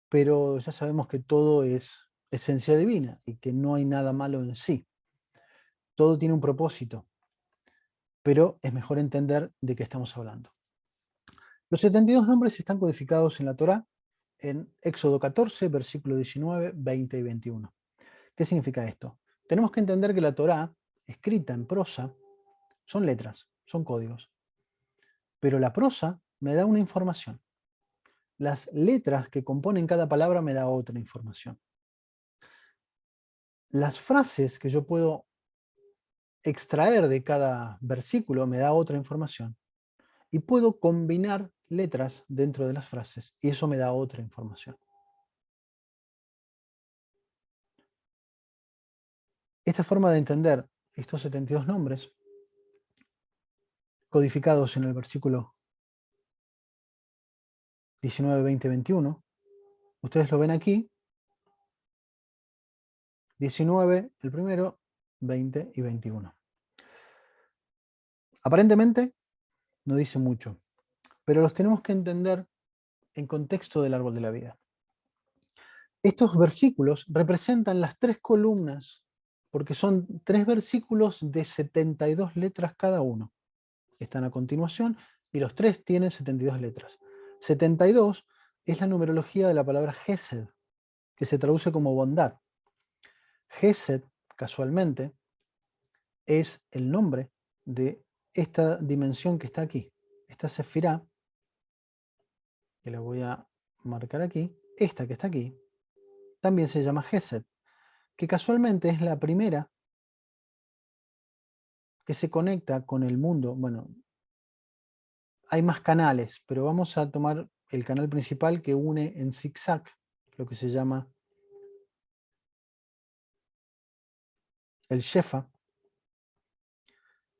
Speaker 1: pero ya sabemos que todo es esencia divina y que no hay nada malo en sí. Todo tiene un propósito, pero es mejor entender de qué estamos hablando. Los 72 nombres están codificados en la Torá en Éxodo 14, versículos 19, 20 y 21. ¿Qué significa esto? Tenemos que entender que la Torá, escrita en prosa, son letras, son códigos. Pero la prosa me da una información. Las letras que componen cada palabra me da otra información. Las frases que yo puedo extraer de cada versículo me da otra información. Y puedo combinar letras dentro de las frases y eso me da otra información. Esta forma de entender estos 72 nombres codificados en el versículo 19, 20, 21, ustedes lo ven aquí, 19 el primero, 20 y 21. Aparentemente no dice mucho, pero los tenemos que entender en contexto del árbol de la vida. Estos versículos representan las 3 columnas, porque son 3 versículos de 72 letras cada uno. Están a continuación y los 3 tienen 72 letras. 72 es la numerología de la palabra Gesed, que se traduce como bondad. Gesed, casualmente, es el nombre de esta dimensión que está aquí. Esta sefirá, que la voy a marcar aquí, esta que está aquí, también se llama Gesed, que casualmente es la primera que se conecta con el mundo. Bueno, hay más canales, pero vamos a tomar el canal principal que une en zigzag, lo que se llama el Shefa,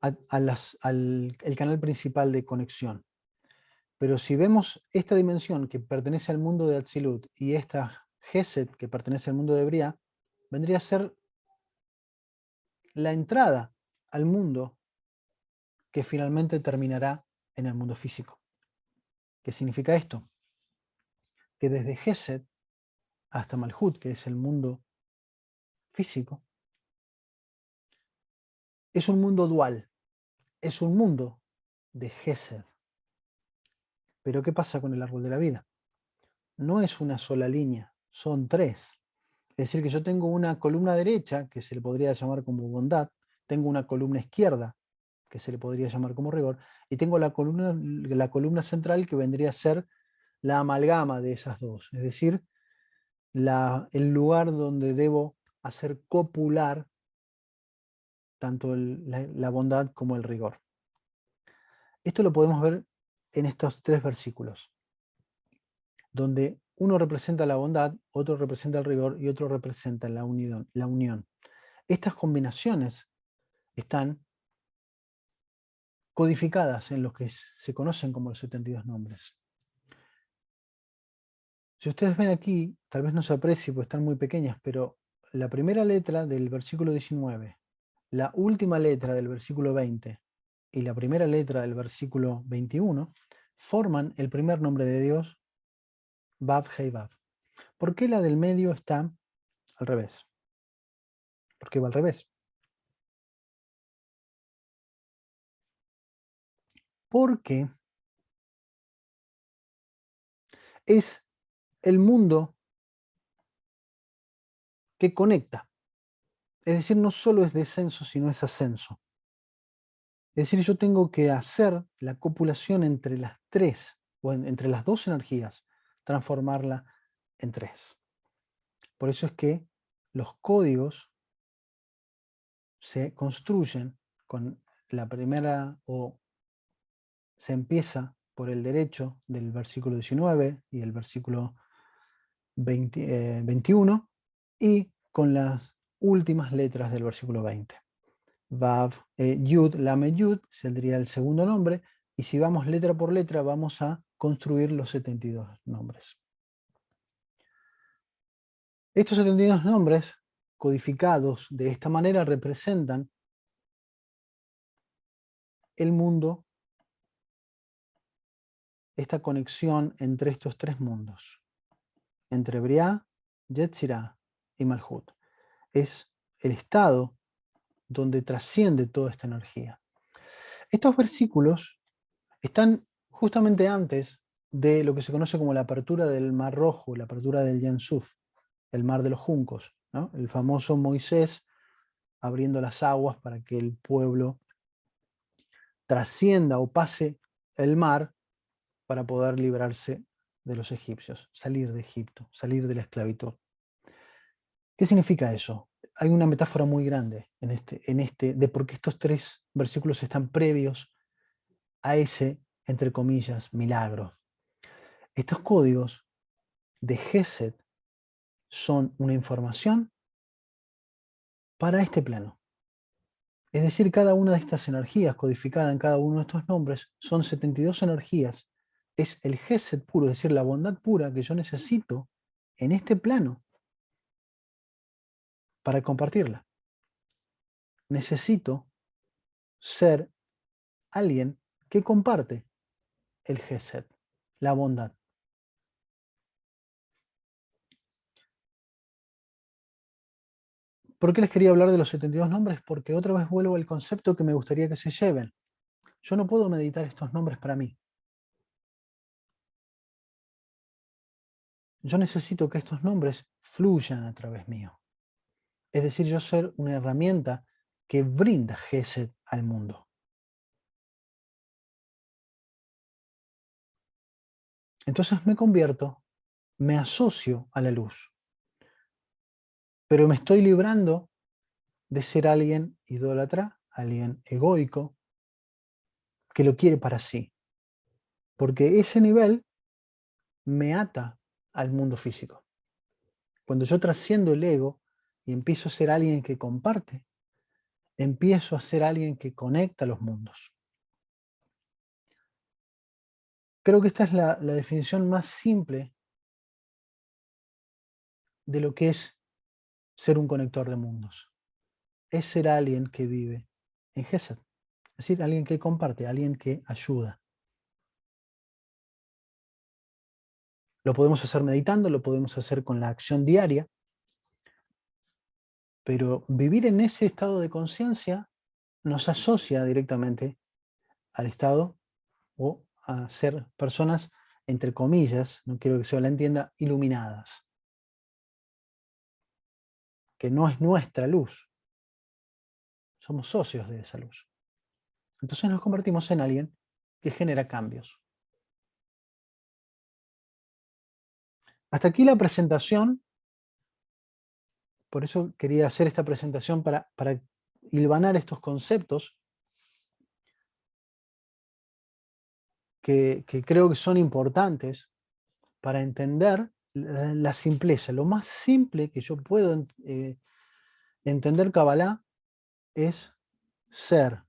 Speaker 1: el canal principal de conexión. Pero si vemos esta dimensión que pertenece al mundo de Atzilut y esta Gesed que pertenece al mundo de Briah, vendría a ser la entrada al mundo que finalmente terminará en el mundo físico. ¿Qué significa esto? Que desde Gesed hasta Malhut, que es el mundo físico, es un mundo dual, es un mundo de Gesed. Pero ¿qué pasa con el árbol de la vida? No es una sola línea, son 3. Es decir, que yo tengo una columna derecha, que se le podría llamar como bondad, tengo una columna izquierda, que se le podría llamar como rigor, y tengo la columna central, que vendría a ser la amalgama de esas dos, es decir, el lugar donde debo hacer copular tanto la bondad como el rigor. Esto lo podemos ver en estos 3 versículos, donde uno representa la bondad, otro representa el rigor y otro representa la unión. Estas combinaciones están codificadas en lo que se conocen como los 72 nombres. Si ustedes ven aquí, tal vez no se aprecie porque están muy pequeñas, pero la primera letra del versículo 19, la última letra del versículo 20 y la primera letra del versículo 21 forman el primer nombre de Dios, Vav Hei Vav. ¿Por qué la del medio está al revés? ¿Por qué va al revés? Porque es el mundo que conecta. Es decir, no solo es descenso, sino es ascenso. Es decir, yo tengo que hacer la copulación entre las 3, o entre las 2 energías, transformarla en 3. Por eso es que los códigos se construyen con la primera, o se empieza por el derecho del versículo 19 y el versículo 21, y con las últimas letras del versículo 20. Vav, Yud, Lame Yud, saldría el segundo nombre, y si vamos letra por letra vamos a construir los 72 nombres. Estos 72 nombres, codificados de esta manera, representan el mundo, esta conexión entre estos 3 mundos, entre Briah, Yetzirah y Malhut. Es el estado donde trasciende toda esta energía. Estos versículos están justamente antes de lo que se conoce como la apertura del Mar Rojo, la apertura del Yam Suf, el Mar de los Juncos, ¿no? El famoso Moisés abriendo las aguas para que el pueblo trascienda o pase el mar para poder librarse de los egipcios, salir de Egipto, salir de la esclavitud. ¿Qué significa eso? Hay una metáfora muy grande de por qué estos 3 versículos están previos a ese, entre comillas, milagro. Estos códigos de Gesed son una información para este plano. Es decir, cada una de estas energías codificada en cada uno de estos nombres son 72 energías. Es el Gesed puro, es decir, la bondad pura que yo necesito en este plano para compartirla. Necesito ser alguien que comparte el Gesed, la bondad. ¿Por qué les quería hablar de los 72 nombres? Porque otra vez vuelvo al concepto que me gustaría que se lleven. Yo no puedo meditar estos nombres para mí. Yo necesito que estos nombres fluyan a través mío. Es decir, yo ser una herramienta que brinda Gesed al mundo. Entonces me convierto, me asocio a la luz, pero me estoy librando de ser alguien idólatra, alguien egoico, que lo quiere para sí, porque ese nivel me ata al mundo físico. Cuando yo trasciendo el ego y empiezo a ser alguien que comparte, empiezo a ser alguien que conecta los mundos. Creo que esta es la definición más simple de lo que es ser un conector de mundos. Es ser alguien que vive en Gesed, es decir, alguien que comparte, alguien que ayuda. Lo podemos hacer meditando, lo podemos hacer con la acción diaria, pero vivir en ese estado de conciencia nos asocia directamente al estado o a ser personas, entre comillas, no quiero que se la entienda, iluminadas, que no es nuestra luz, somos socios de esa luz. Entonces nos convertimos en alguien que genera cambios. Hasta aquí la presentación, por eso quería hacer esta presentación para hilvanar estos conceptos que creo que son importantes para entender la simpleza. Lo más simple que yo puedo entender Kabbalah es ser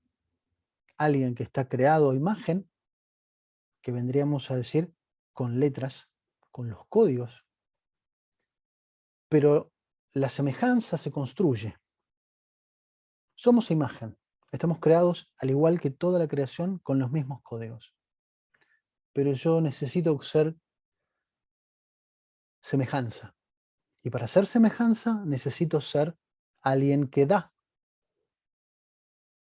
Speaker 1: alguien que está creado a imagen, que vendríamos a decir con letras, con los códigos, pero la semejanza se construye. Somos imagen, estamos creados al igual que toda la creación con los mismos códigos, pero yo necesito ser semejanza, y para ser semejanza necesito ser alguien que da.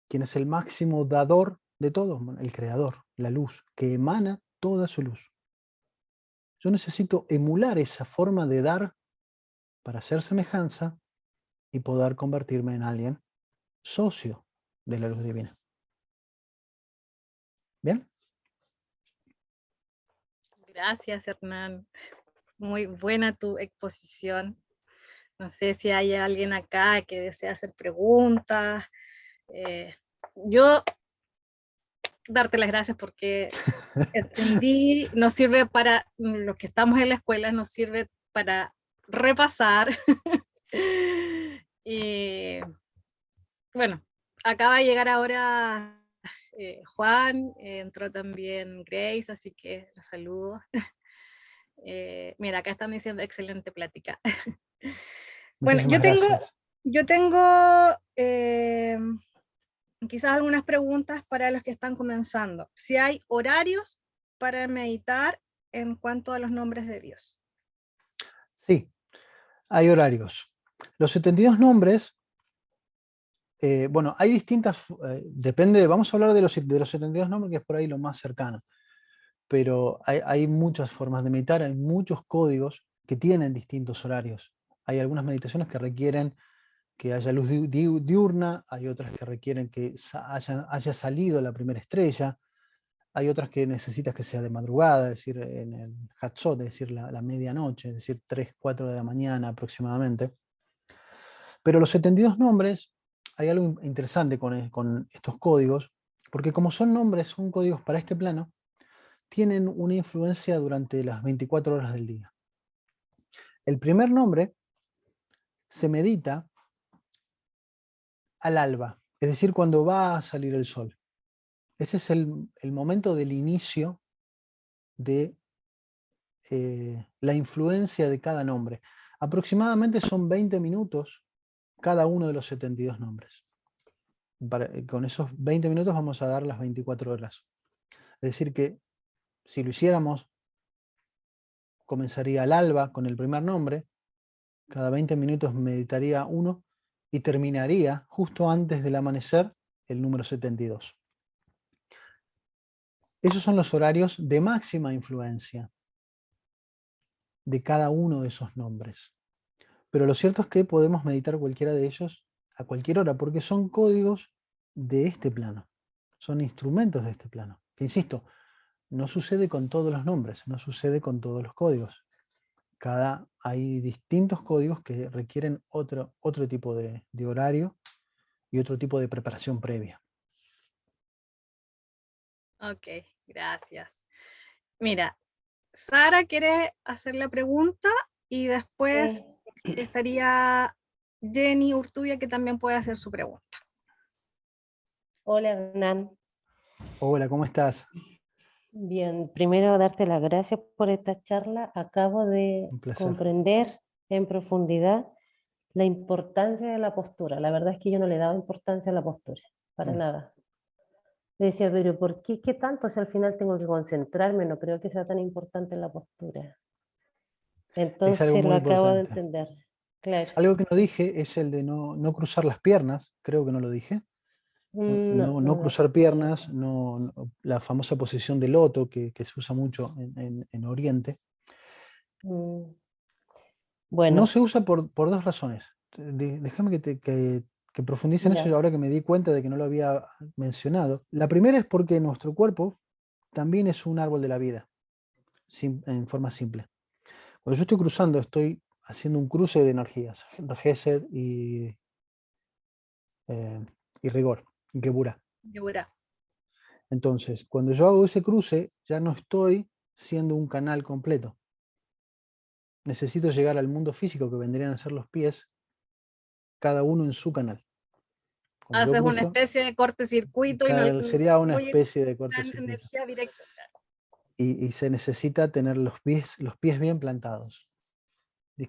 Speaker 1: ¿Quién es el máximo dador de todo? El creador, la luz, que emana toda su luz. Yo necesito emular esa forma de dar para hacer semejanza y poder convertirme en alguien socio de la luz divina. ¿Bien?
Speaker 2: Gracias, Hernán. Muy buena tu exposición. No sé si hay alguien acá que desea hacer preguntas. Yo darte las gracias porque entendí, nos sirve para los que estamos en la escuela, nos sirve para repasar. Y bueno, acaba de llegar ahora Juan, entró también Grace, así que los saludo. Mira, acá están diciendo excelente plática. Bueno,
Speaker 1: Muchísimas gracias.
Speaker 2: yo tengo quizás algunas preguntas para los que están comenzando. Si hay horarios para meditar en cuanto a los nombres de Dios.
Speaker 1: Sí, hay horarios. Los 72 nombres, bueno, hay distintas, depende, vamos a hablar de los 72 nombres, que es por ahí lo más cercano, pero hay muchas formas de meditar, hay muchos códigos que tienen distintos horarios. Hay algunas meditaciones que requieren que haya luz diurna, hay otras que requieren que haya salido la primera estrella, hay otras que necesitas que sea de madrugada, es decir, en el Hatzot, es decir, la medianoche, es decir, 3, 4 de la mañana aproximadamente. Pero los 72 nombres, hay algo interesante con estos códigos, porque como son nombres, son códigos para este plano, tienen una influencia durante las 24 horas del día. El primer nombre se medita al alba, es decir, cuando va a salir el sol. Ese es el momento del inicio de la influencia de cada nombre. Aproximadamente son 20 minutos cada uno de los 72 nombres. Con esos 20 minutos vamos a dar las 24 horas. Es decir que si lo hiciéramos, comenzaría al alba con el primer nombre, cada 20 minutos meditaría uno y terminaría justo antes del amanecer el número 72. Esos son los horarios de máxima influencia de cada uno de esos nombres. Pero lo cierto es que podemos meditar cualquiera de ellos a cualquier hora, porque son códigos de este plano, son instrumentos de este plano. Que insisto, no sucede con todos los nombres, no sucede con todos los códigos. Hay distintos códigos que requieren otro tipo de horario y otro tipo de preparación previa.
Speaker 2: Ok, gracias. Mira, Sara quiere hacer la pregunta y después estaría Jenny Urtubia, que también puede hacer su pregunta.
Speaker 3: Hola, Hernán.
Speaker 1: Hola, ¿cómo estás?
Speaker 3: Bien, primero darte las gracias por esta charla. Acabo de
Speaker 1: Un placer.
Speaker 3: comprender en profundidad la importancia de la postura. La verdad es que yo no le daba importancia a la postura, para nada. Le decía, pero ¿por qué? ¿Qué tanto? Si al final tengo que concentrarme, no creo que sea tan importante la postura.
Speaker 1: Es algo
Speaker 3: Entonces lo
Speaker 1: muy
Speaker 3: acabo de
Speaker 1: importante.
Speaker 3: entender. Claro.
Speaker 1: Algo que no dije es el de no cruzar las piernas, creo que no lo dije. No cruzar piernas, la famosa posición de loto que se usa mucho en Oriente. No
Speaker 3: Bueno,
Speaker 1: se usa por dos razones. Déjame que profundice en eso
Speaker 3: ya.
Speaker 1: ahora que me di cuenta de que no lo había mencionado. La primera es porque nuestro cuerpo también es un árbol de la vida, en forma simple. Cuando yo estoy cruzando, estoy haciendo un cruce de energías, Gesed y rigor, Geburah.
Speaker 2: Geburah.
Speaker 1: Entonces, cuando yo hago ese cruce, ya no estoy siendo un canal completo. Necesito llegar al mundo físico, que vendrían a ser los pies, cada uno en su canal. Cuando yo
Speaker 2: Haces una
Speaker 1: cruzo,
Speaker 2: especie de cortocircuito y no
Speaker 1: sería una
Speaker 2: voy
Speaker 1: especie de
Speaker 2: la
Speaker 1: cortocircuito.
Speaker 2: energía directa.
Speaker 1: Y se necesita tener los pies bien plantados.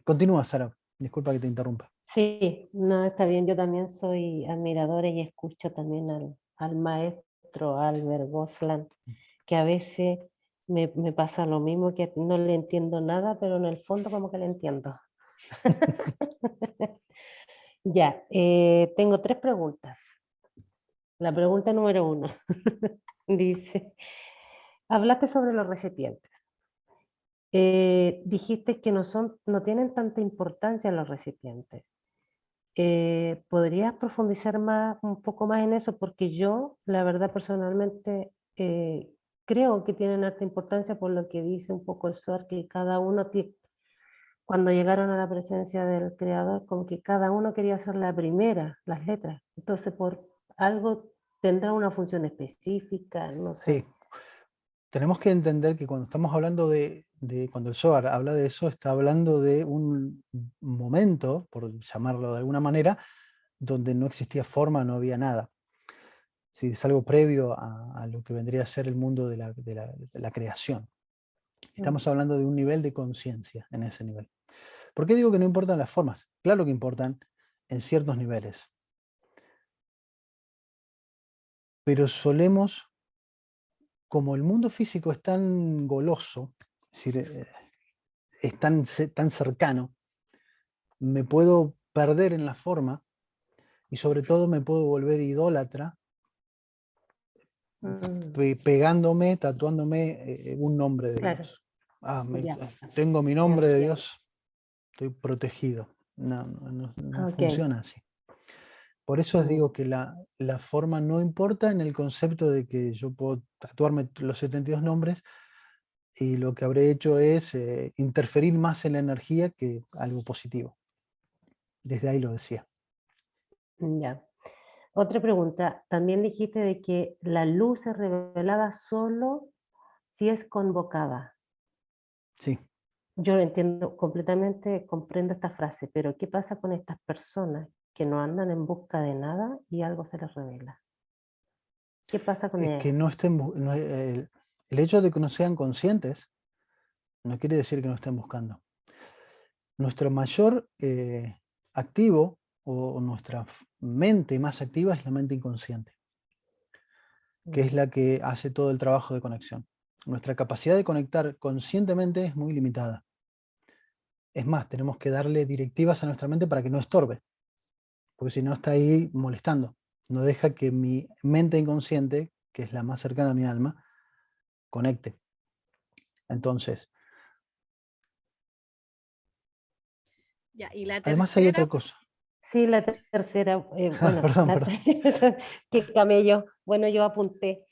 Speaker 1: Continúa, Sara. Disculpa que te interrumpa.
Speaker 3: Sí, no, está bien. Yo también soy admiradora y escucho también al maestro Albert Goslan, que a veces me pasa lo mismo, que no le entiendo nada, pero en el fondo como que le entiendo. Ya, tengo 3 preguntas. La pregunta número 1 dice, hablaste sobre los recipientes. Dijiste que no tienen tanta importancia los recipientes. ¿Podrías profundizar un poco más en eso? Porque yo, la verdad, personalmente, creo que tienen alta importancia por lo que dice un poco el Zohar, que cada uno, cuando llegaron a la presencia del Creador, como que cada uno quería hacer la primera, las letras. Entonces, por algo tendrá una función específica, no sé.
Speaker 1: Sí. Tenemos que entender que cuando estamos hablando cuando el Zohar habla de eso, está hablando de un momento, por llamarlo de alguna manera, donde no existía forma, no había nada. Sí, es algo previo a lo que vendría a ser el mundo de la creación. Estamos hablando de un nivel de conciencia en ese nivel. ¿Por qué digo que no importan las formas? Claro que importan en ciertos niveles. Pero solemos, como el mundo físico es tan goloso, es decir, es tan cercano, me puedo perder en la forma y sobre todo me puedo volver idólatra pegándome, tatuándome un nombre de
Speaker 3: Claro,
Speaker 1: Dios.
Speaker 3: ya,
Speaker 1: Tengo mi
Speaker 3: ya
Speaker 1: nombre de
Speaker 3: entiendo.
Speaker 1: Dios, estoy protegido. No
Speaker 3: Ok.
Speaker 1: funciona así. Por eso os digo que la forma no importa en el concepto de que yo puedo tatuarme los 72 nombres y lo que habré hecho es interferir más en la energía que algo positivo. Desde ahí lo decía.
Speaker 3: Ya. Otra pregunta, también dijiste de que la luz es revelada solo si es convocada.
Speaker 1: Sí.
Speaker 3: Yo lo entiendo completamente, comprendo esta frase, pero ¿qué pasa con estas personas que no andan en busca de nada y algo se les revela? ¿Qué pasa con
Speaker 1: Es que
Speaker 3: ellas?
Speaker 1: no estén, el hecho de que no sean conscientes no quiere decir que no estén buscando. Nuestro mayor activo o nuestra mente más activa es la mente inconsciente, que es la que hace todo el trabajo de conexión. Nuestra capacidad de conectar conscientemente es muy limitada. Es más, tenemos que darle directivas a nuestra mente para que no estorbe. porque si no está ahí molestando. No deja que mi mente inconsciente, que es la más cercana a mi alma, conecte. Entonces,
Speaker 2: Ya, y la
Speaker 1: además hay
Speaker 2: tercera,
Speaker 1: otra cosa.
Speaker 3: Sí, la tercera, bueno,
Speaker 1: Perdón, perdón.
Speaker 3: qué camello. Bueno, yo apunté.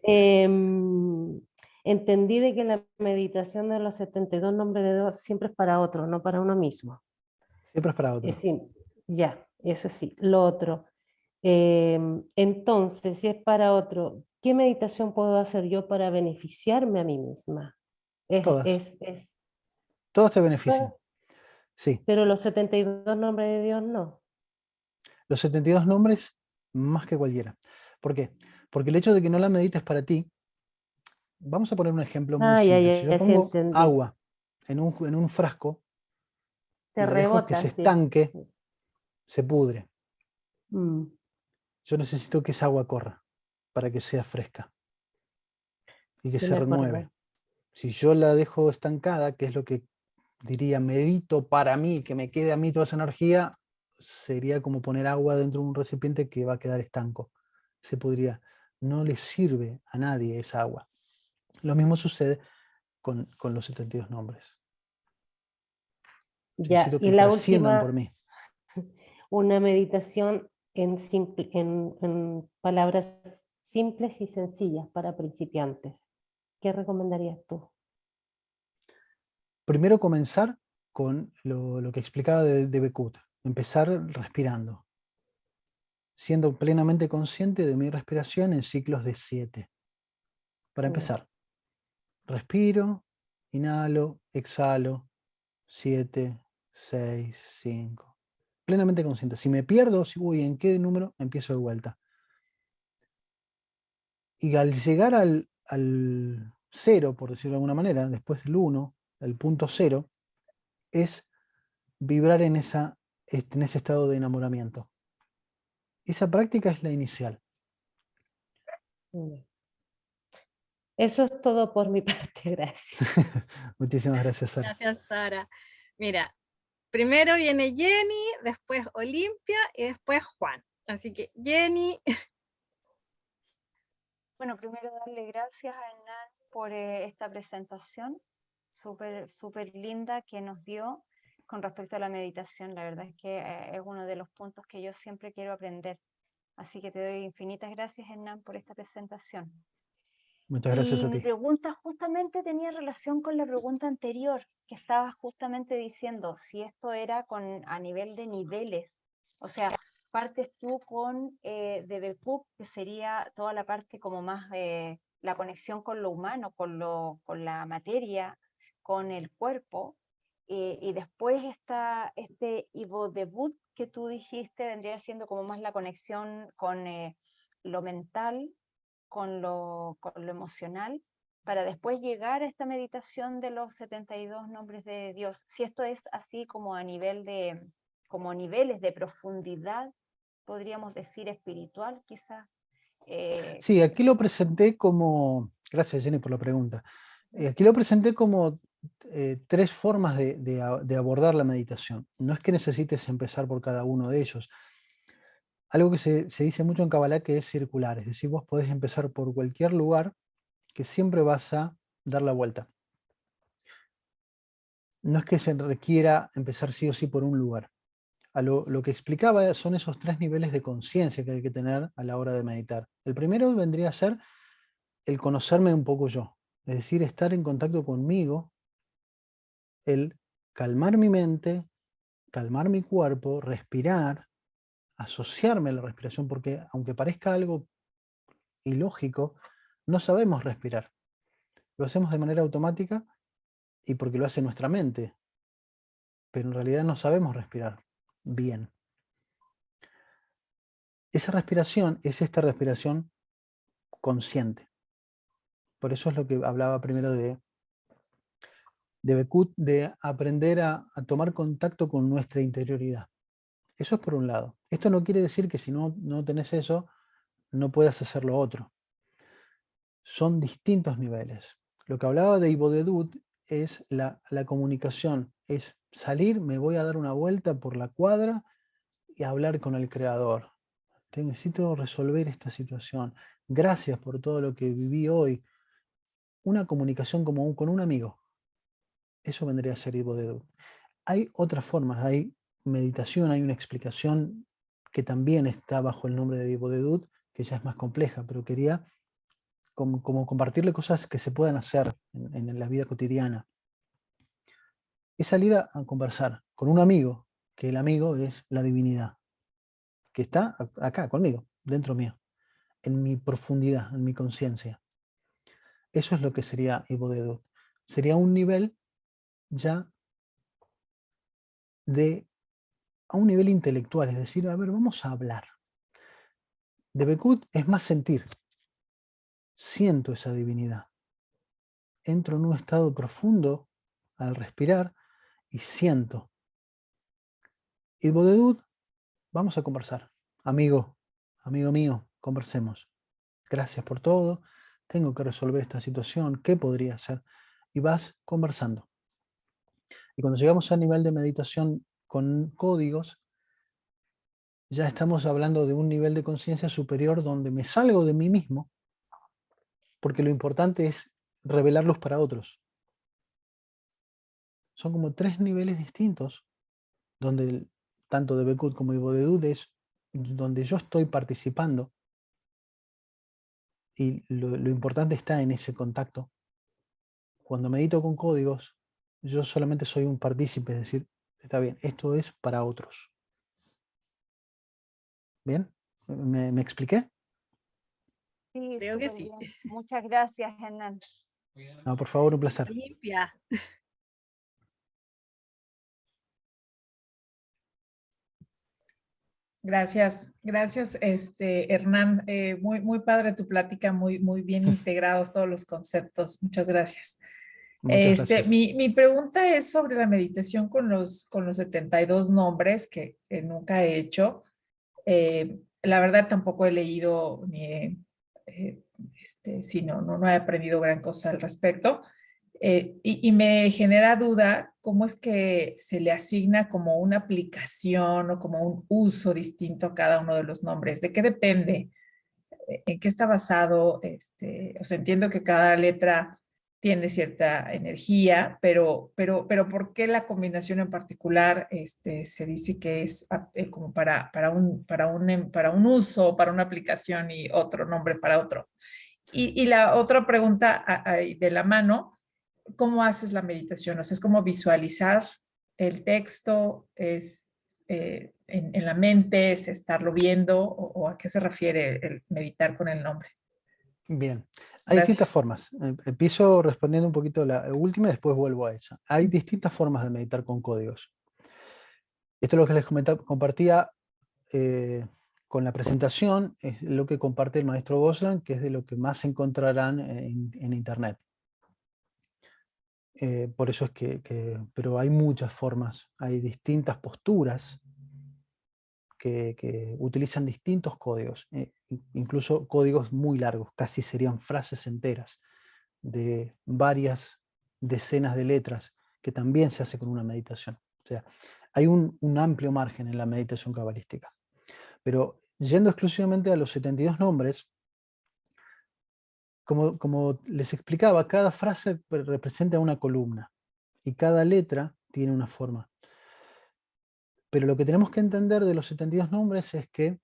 Speaker 3: Em, Entendí de que la meditación de los 72 nombres de Dios siempre es para otro, no para uno mismo.
Speaker 1: Siempre es para
Speaker 3: Es
Speaker 1: otro.
Speaker 3: decir, ya, eso sí. Lo otro, entonces, si es para otro, ¿qué meditación puedo hacer yo para beneficiarme a mí misma?
Speaker 1: Todas. Todas te benefician. Sí.
Speaker 3: Pero los 72 nombres de Dios no.
Speaker 1: Los 72 nombres, más que cualquiera. ¿Por qué? Porque el hecho de que no la medites para ti, vamos a poner un ejemplo muy
Speaker 3: Ah, ya,
Speaker 1: simple. Si
Speaker 3: ya,
Speaker 1: yo
Speaker 3: ya, sí
Speaker 1: pongo
Speaker 3: entendí.
Speaker 1: agua en un frasco
Speaker 3: Te
Speaker 1: y la dejo que
Speaker 3: rebota,
Speaker 1: se
Speaker 3: sí.
Speaker 1: estanque, se pudre.
Speaker 3: Mm,
Speaker 1: Yo necesito que esa agua corra para que sea fresca y que
Speaker 3: sí
Speaker 1: se
Speaker 3: me
Speaker 1: renueve.
Speaker 3: acordé.
Speaker 1: Si yo la dejo estancada, que es lo que diría medito para mí, que me quede a mí toda esa energía, sería como poner agua dentro de un recipiente que va a quedar estanco. Se podría. No le sirve a nadie esa agua. Lo mismo sucede con los 72 nombres. Yo
Speaker 3: Ya,
Speaker 1: necesito
Speaker 3: y
Speaker 1: que
Speaker 3: la
Speaker 1: trasciendan por
Speaker 3: última,
Speaker 1: mí.
Speaker 3: una meditación en palabras simples y sencillas para principiantes. ¿Qué recomendarías tú?
Speaker 1: Primero comenzar con lo que explicaba de Beckut. Empezar respirando, siendo plenamente consciente de mi respiración en ciclos de 7. Para
Speaker 3: Mm,
Speaker 1: empezar, respiro, inhalo, exhalo, 7, 6, 5. Plenamente consciente. Si me pierdo, si voy en qué número, empiezo de vuelta. Y al llegar al 0, por decirlo de alguna manera, después del 1, el punto 0, es vibrar en ese estado de enamoramiento. Esa práctica es la inicial.
Speaker 3: mm. Eso es todo por mi parte, gracias.
Speaker 1: Muchísimas gracias, Sara.
Speaker 2: gracias Sara. Mira, primero viene Jenny, después Olimpia y después Juan. Así que Jenny,
Speaker 4: Bueno, primero darle gracias a Hernán por esta presentación súper linda que nos dio con respecto a la meditación. La verdad es que es uno de los puntos que yo siempre quiero aprender. Así que te doy infinitas gracias, Hernán, por esta presentación.
Speaker 1: Muchas gracias
Speaker 4: Y
Speaker 1: a
Speaker 4: mi
Speaker 1: ti.
Speaker 4: pregunta justamente tenía relación con la pregunta anterior, que estabas justamente diciendo si esto era a nivel de niveles. O sea, partes tú con de Beckut, que sería toda la parte como más la conexión con lo humano, con la materia, con el cuerpo, y después está este Ivo Debut que tú dijiste vendría siendo como más la conexión con lo mental, con lo emocional, para después llegar a esta meditación de los 72 nombres de Dios. Si esto es así como a nivel como niveles de profundidad, podríamos decir espiritual quizás.
Speaker 1: Sí, aquí lo presenté como, gracias Jenny por la pregunta, aquí lo presenté como 3 formas de abordar la meditación. No es que necesites empezar por cada uno de ellos. Algo que se dice mucho en Kabbalah que es circular, es decir, vos podés empezar por cualquier lugar que siempre vas a dar la vuelta. No es que se requiera empezar sí o sí por un lugar. Lo que explicaba son esos 3 niveles de conciencia que hay que tener a la hora de meditar. El primero vendría a ser el conocerme un poco yo, es decir, estar en contacto conmigo, el calmar mi mente, calmar mi cuerpo, respirar, asociarme a la respiración, porque aunque parezca algo ilógico, no sabemos respirar. Lo hacemos de manera automática y porque lo hace nuestra mente, pero en realidad no sabemos respirar bien. Esa respiración es esta respiración consciente. Por eso es lo que hablaba primero de Beckut, de aprender a tomar contacto con nuestra interioridad. Eso es por un lado. Esto no quiere decir que si no tenés eso, no puedas hacer lo otro. Son distintos niveles. Lo que hablaba de Ivo Dedut es la comunicación, es salir, me voy a dar una vuelta por la cuadra y hablar con el creador. Necesito resolver esta situación. Gracias por todo lo que viví hoy. Una comunicación como con un amigo. Eso vendría a ser Ibodedut. Hay otras formas, hay meditación, hay una explicación que también está bajo el nombre de Ibodedut, que ya es más compleja, pero quería como compartirle cosas que se puedan hacer en la vida cotidiana. Es salir a conversar con un amigo, que el amigo es la divinidad, que está acá conmigo, dentro mío, en mi profundidad, en mi conciencia. Eso es lo que sería Ibodedut. Sería un nivel ya a un nivel intelectual, es decir, a ver, vamos a hablar. Debekut es más sentir. Siento esa divinidad. Entro en un estado profundo al respirar y siento. Ibodedut, vamos a conversar. Amigo mío, conversemos. Gracias por todo. Tengo que resolver esta situación. ¿Qué podría hacer? Y vas conversando. Y cuando llegamos al nivel de meditación con códigos, ya estamos hablando de un nivel de conciencia superior donde me salgo de mí mismo, porque lo importante es revelarlos para otros. Son como 3 niveles distintos, donde tanto de Debekut como Ibodedut es donde yo estoy participando, y lo importante está en ese contacto. Cuando medito con códigos, yo solamente soy un partícipe, es decir, está bien, esto es para otros. ¿Bien? ¿Me expliqué?
Speaker 4: Sí,
Speaker 2: Creo que
Speaker 4: súper
Speaker 2: sí.
Speaker 4: bien. Muchas gracias, Hernán.
Speaker 1: No, por favor, un placer.
Speaker 2: Limpia.
Speaker 5: Gracias, gracias, Hernán. Muy padre tu plática, muy bien integrados todos los conceptos. Muchas gracias.
Speaker 1: Muchas gracias.
Speaker 5: Mi pregunta es sobre la meditación con los 72 nombres que nunca he hecho. La verdad tampoco he leído ni sí, no he aprendido gran cosa al respecto. Y me genera duda cómo es que se le asigna como una aplicación o como un uso distinto a cada uno de los nombres. ¿De qué depende? ¿En qué está basado? O sea, entiendo que cada letra tiene cierta energía, pero ¿por qué la combinación en particular se dice que es como para un uso, para una aplicación y otro nombre para otro? Y la otra pregunta de la mano, ¿cómo haces la meditación? O sea, es como visualizar el texto, es en la mente, es estarlo viendo, o a qué se refiere el meditar con el nombre.
Speaker 1: Bien, hay distintas
Speaker 5: Gracias.
Speaker 1: formas. Empiezo respondiendo un poquito la última y después vuelvo a esa. Hay distintas formas de meditar con códigos. Esto es lo que les compartía con la presentación, es lo que comparte el maestro Goslan, que es de lo que más encontrarán en Internet. Por eso es pero hay muchas formas, hay distintas posturas que utilizan distintos códigos, incluso códigos muy largos, casi serían frases enteras de varias decenas de letras, que también se hace con una meditación. O sea, hay un amplio margen en la meditación cabalística. Pero yendo exclusivamente a los 72 nombres, como les explicaba, cada frase representa una columna y cada letra tiene una forma. Pero lo que tenemos que entender de los 72 nombres es que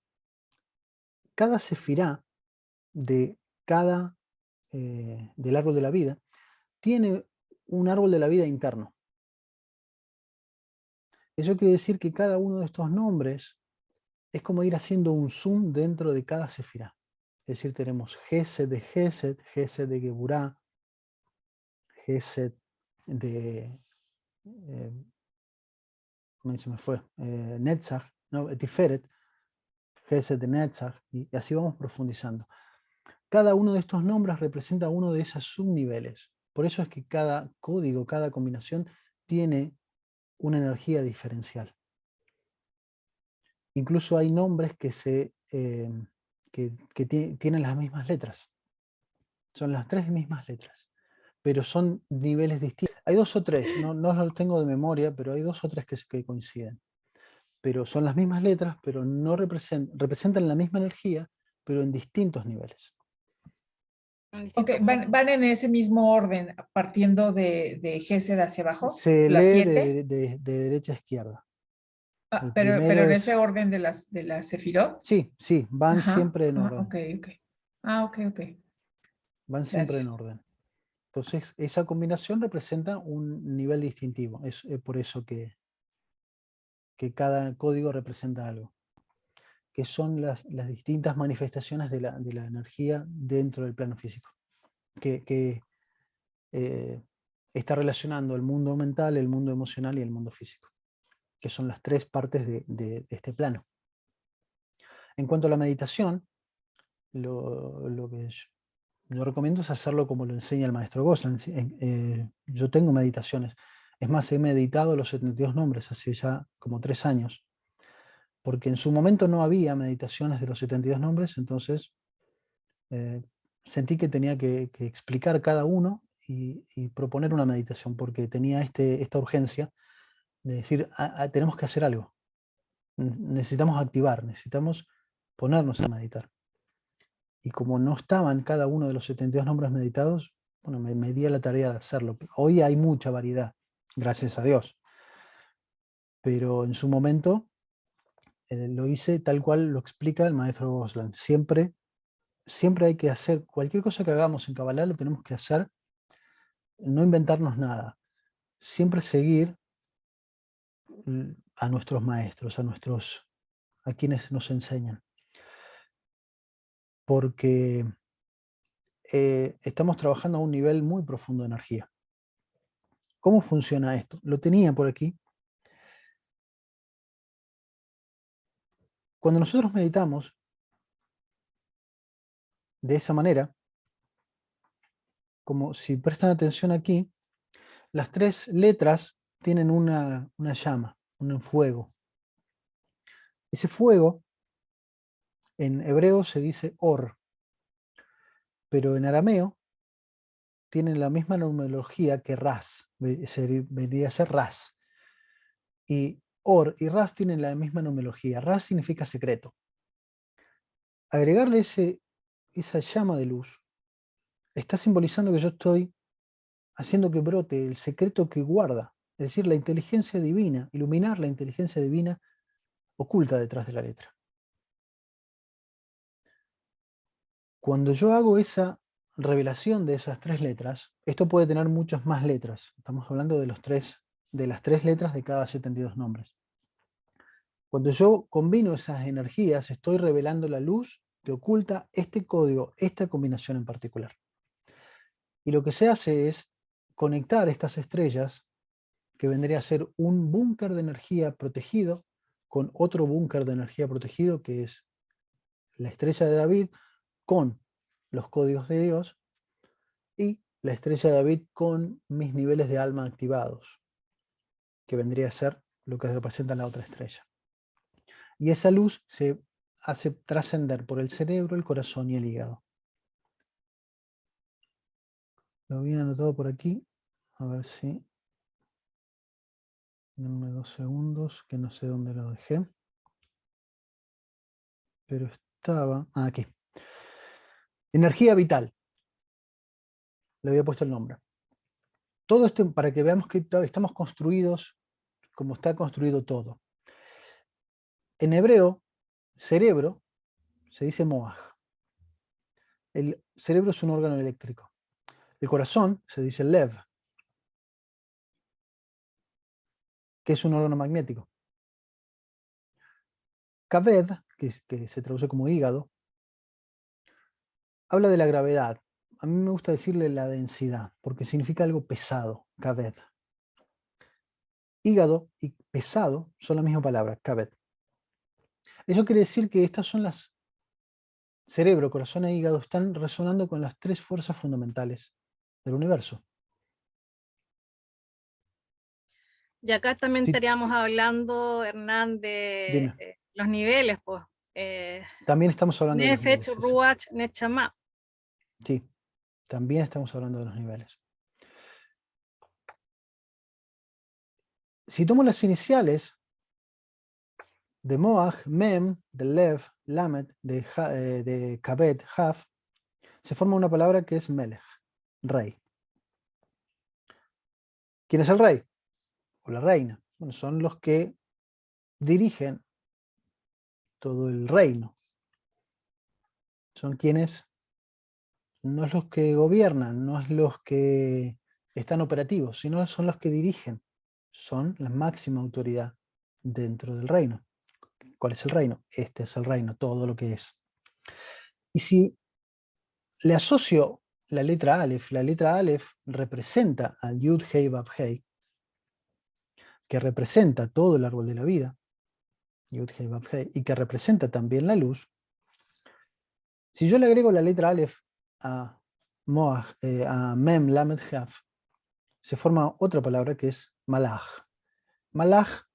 Speaker 1: cada sefirá de del árbol de la vida tiene un árbol de la vida interno. Eso quiere decir que cada uno de estos nombres es como ir haciendo un zoom dentro de cada sefirá. Es decir, tenemos Gesed de Gesed, Gesed de Geburá, Gesed de... se me fue, Netzach, no, Tiferet, Gesed de Netzach, y así vamos profundizando. Cada uno de estos nombres representa uno de esos subniveles. Por eso es que cada código, cada combinación tiene una energía diferencial. Incluso hay nombres que tienen las mismas letras. Son las 3 mismas letras. pero son niveles distintos. Hay 2 o 3, no los tengo de memoria, pero hay 2 o 3 que coinciden. Pero son las mismas letras, pero no representan la misma energía, pero en distintos niveles.
Speaker 5: Ok, van en ese mismo orden, partiendo de Gesed hacia abajo,
Speaker 1: Se
Speaker 5: las
Speaker 1: lee
Speaker 5: 7.
Speaker 1: de derecha a izquierda.
Speaker 5: Ah,
Speaker 1: El
Speaker 5: pero
Speaker 1: primero
Speaker 5: en
Speaker 1: es...
Speaker 5: ese orden de las Sefirot.
Speaker 1: Sí, van
Speaker 5: Ajá.
Speaker 1: siempre en orden.
Speaker 5: Ok. Ok.
Speaker 1: Van siempre en
Speaker 5: Gracias.
Speaker 1: orden. Entonces, esa combinación representa un nivel distintivo. Es por eso que cada código representa algo. Que son las distintas manifestaciones de la energía dentro del plano físico. Que está relacionando el mundo mental, el mundo emocional y el mundo físico. Que son las 3 partes de este plano. En cuanto a la meditación, lo que yo recomiendo es hacerlo como lo enseña el maestro Goslan. Yo tengo meditaciones. Es más, he meditado los 72 nombres hace ya como 3 años. Porque en su momento no había meditaciones de los 72 nombres, entonces sentí que tenía que explicar cada uno y proponer una meditación, porque tenía esta urgencia de decir, tenemos que hacer algo. Necesitamos activar, necesitamos ponernos a meditar. Y como no estaban cada uno de los 72 nombres meditados, bueno, me di a la tarea de hacerlo. Hoy hay mucha variedad, gracias a Dios. Pero en su momento lo hice tal cual lo explica el maestro Goslan. Siempre hay que hacer, cualquier cosa que hagamos en Kabbalah lo tenemos que hacer, no inventarnos nada. Siempre seguir a nuestros maestros, a quienes nos enseñan. Porque estamos trabajando a un nivel muy profundo de energía. ¿Cómo funciona esto? Lo tenía por aquí. Cuando nosotros meditamos de esa manera, como si prestan atención aquí, las 3 letras tienen una llama, un fuego. Ese fuego, en hebreo se dice or, pero en arameo tienen la misma numerología que ras, vendría a ser ras. Y or y ras tienen la misma numerología. Ras significa secreto. Agregarle esa llama de luz está simbolizando que yo estoy haciendo que brote el secreto que guarda, es decir, la inteligencia divina, iluminar la inteligencia divina oculta detrás de la letra. Cuando yo hago esa revelación de esas 3 letras, esto puede tener muchas más letras. Estamos hablando de las 3 letras de cada 72 nombres. Cuando yo combino esas energías, estoy revelando la luz que oculta este código, esta combinación en particular. Y lo que se hace es conectar estas estrellas, que vendría a ser un búnker de energía protegido, con otro búnker de energía protegido, que es la estrella de David, con los códigos de Dios, y la estrella de David con mis niveles de alma activados, que vendría a ser lo que representa la otra estrella. Y esa luz se hace trascender por el cerebro, el corazón y el hígado. Lo había anotado por aquí, a ver si... Denme 2 segundos, que no sé dónde lo dejé. Pero estaba... aquí. Energía vital. Le había puesto el nombre. Todo esto para que veamos que estamos construidos como está construido todo. En hebreo, cerebro se dice moaj. El cerebro es un órgano eléctrico. El corazón se dice lev, que es un órgano magnético. Kaved, que se traduce como hígado, habla de la gravedad. A mí me gusta decirle la densidad, porque significa algo pesado, kaved. Hígado y pesado son la misma palabra, kaved. Eso quiere decir que estas son las... Cerebro, corazón e hígado están resonando con las 3 fuerzas fundamentales del universo.
Speaker 2: Y acá también
Speaker 1: Sí,
Speaker 2: estaríamos hablando, Hernán, de
Speaker 1: dime.
Speaker 2: los niveles, pues.
Speaker 1: También estamos hablando de los
Speaker 2: Nefesh,
Speaker 1: niveles.
Speaker 2: Ruach, Nechama.
Speaker 1: Sí, también estamos hablando de los niveles. si tomo las iniciales de Moaj, Mem, de Lev, Lamed, de Kabed, Haf, se forma una palabra que es Melech, rey. ¿Quién es el rey? O la reina. Bueno, son los que dirigen todo el reino. Son quienes, no es los que gobiernan, no es los que están operativos, sino son los que dirigen. Son la máxima autoridad dentro del reino. ¿Cuál es el reino? Este es el reino, todo lo que es. Y si le asocio la letra Aleph representa al Yud Hei Vav Hei, que representa todo el árbol de la vida, Yud Hei Vav Hei, y que representa también la luz. Si yo le agrego la letra Aleph a a Mem Lamed Haf, se forma otra palabra que es Malach. Malach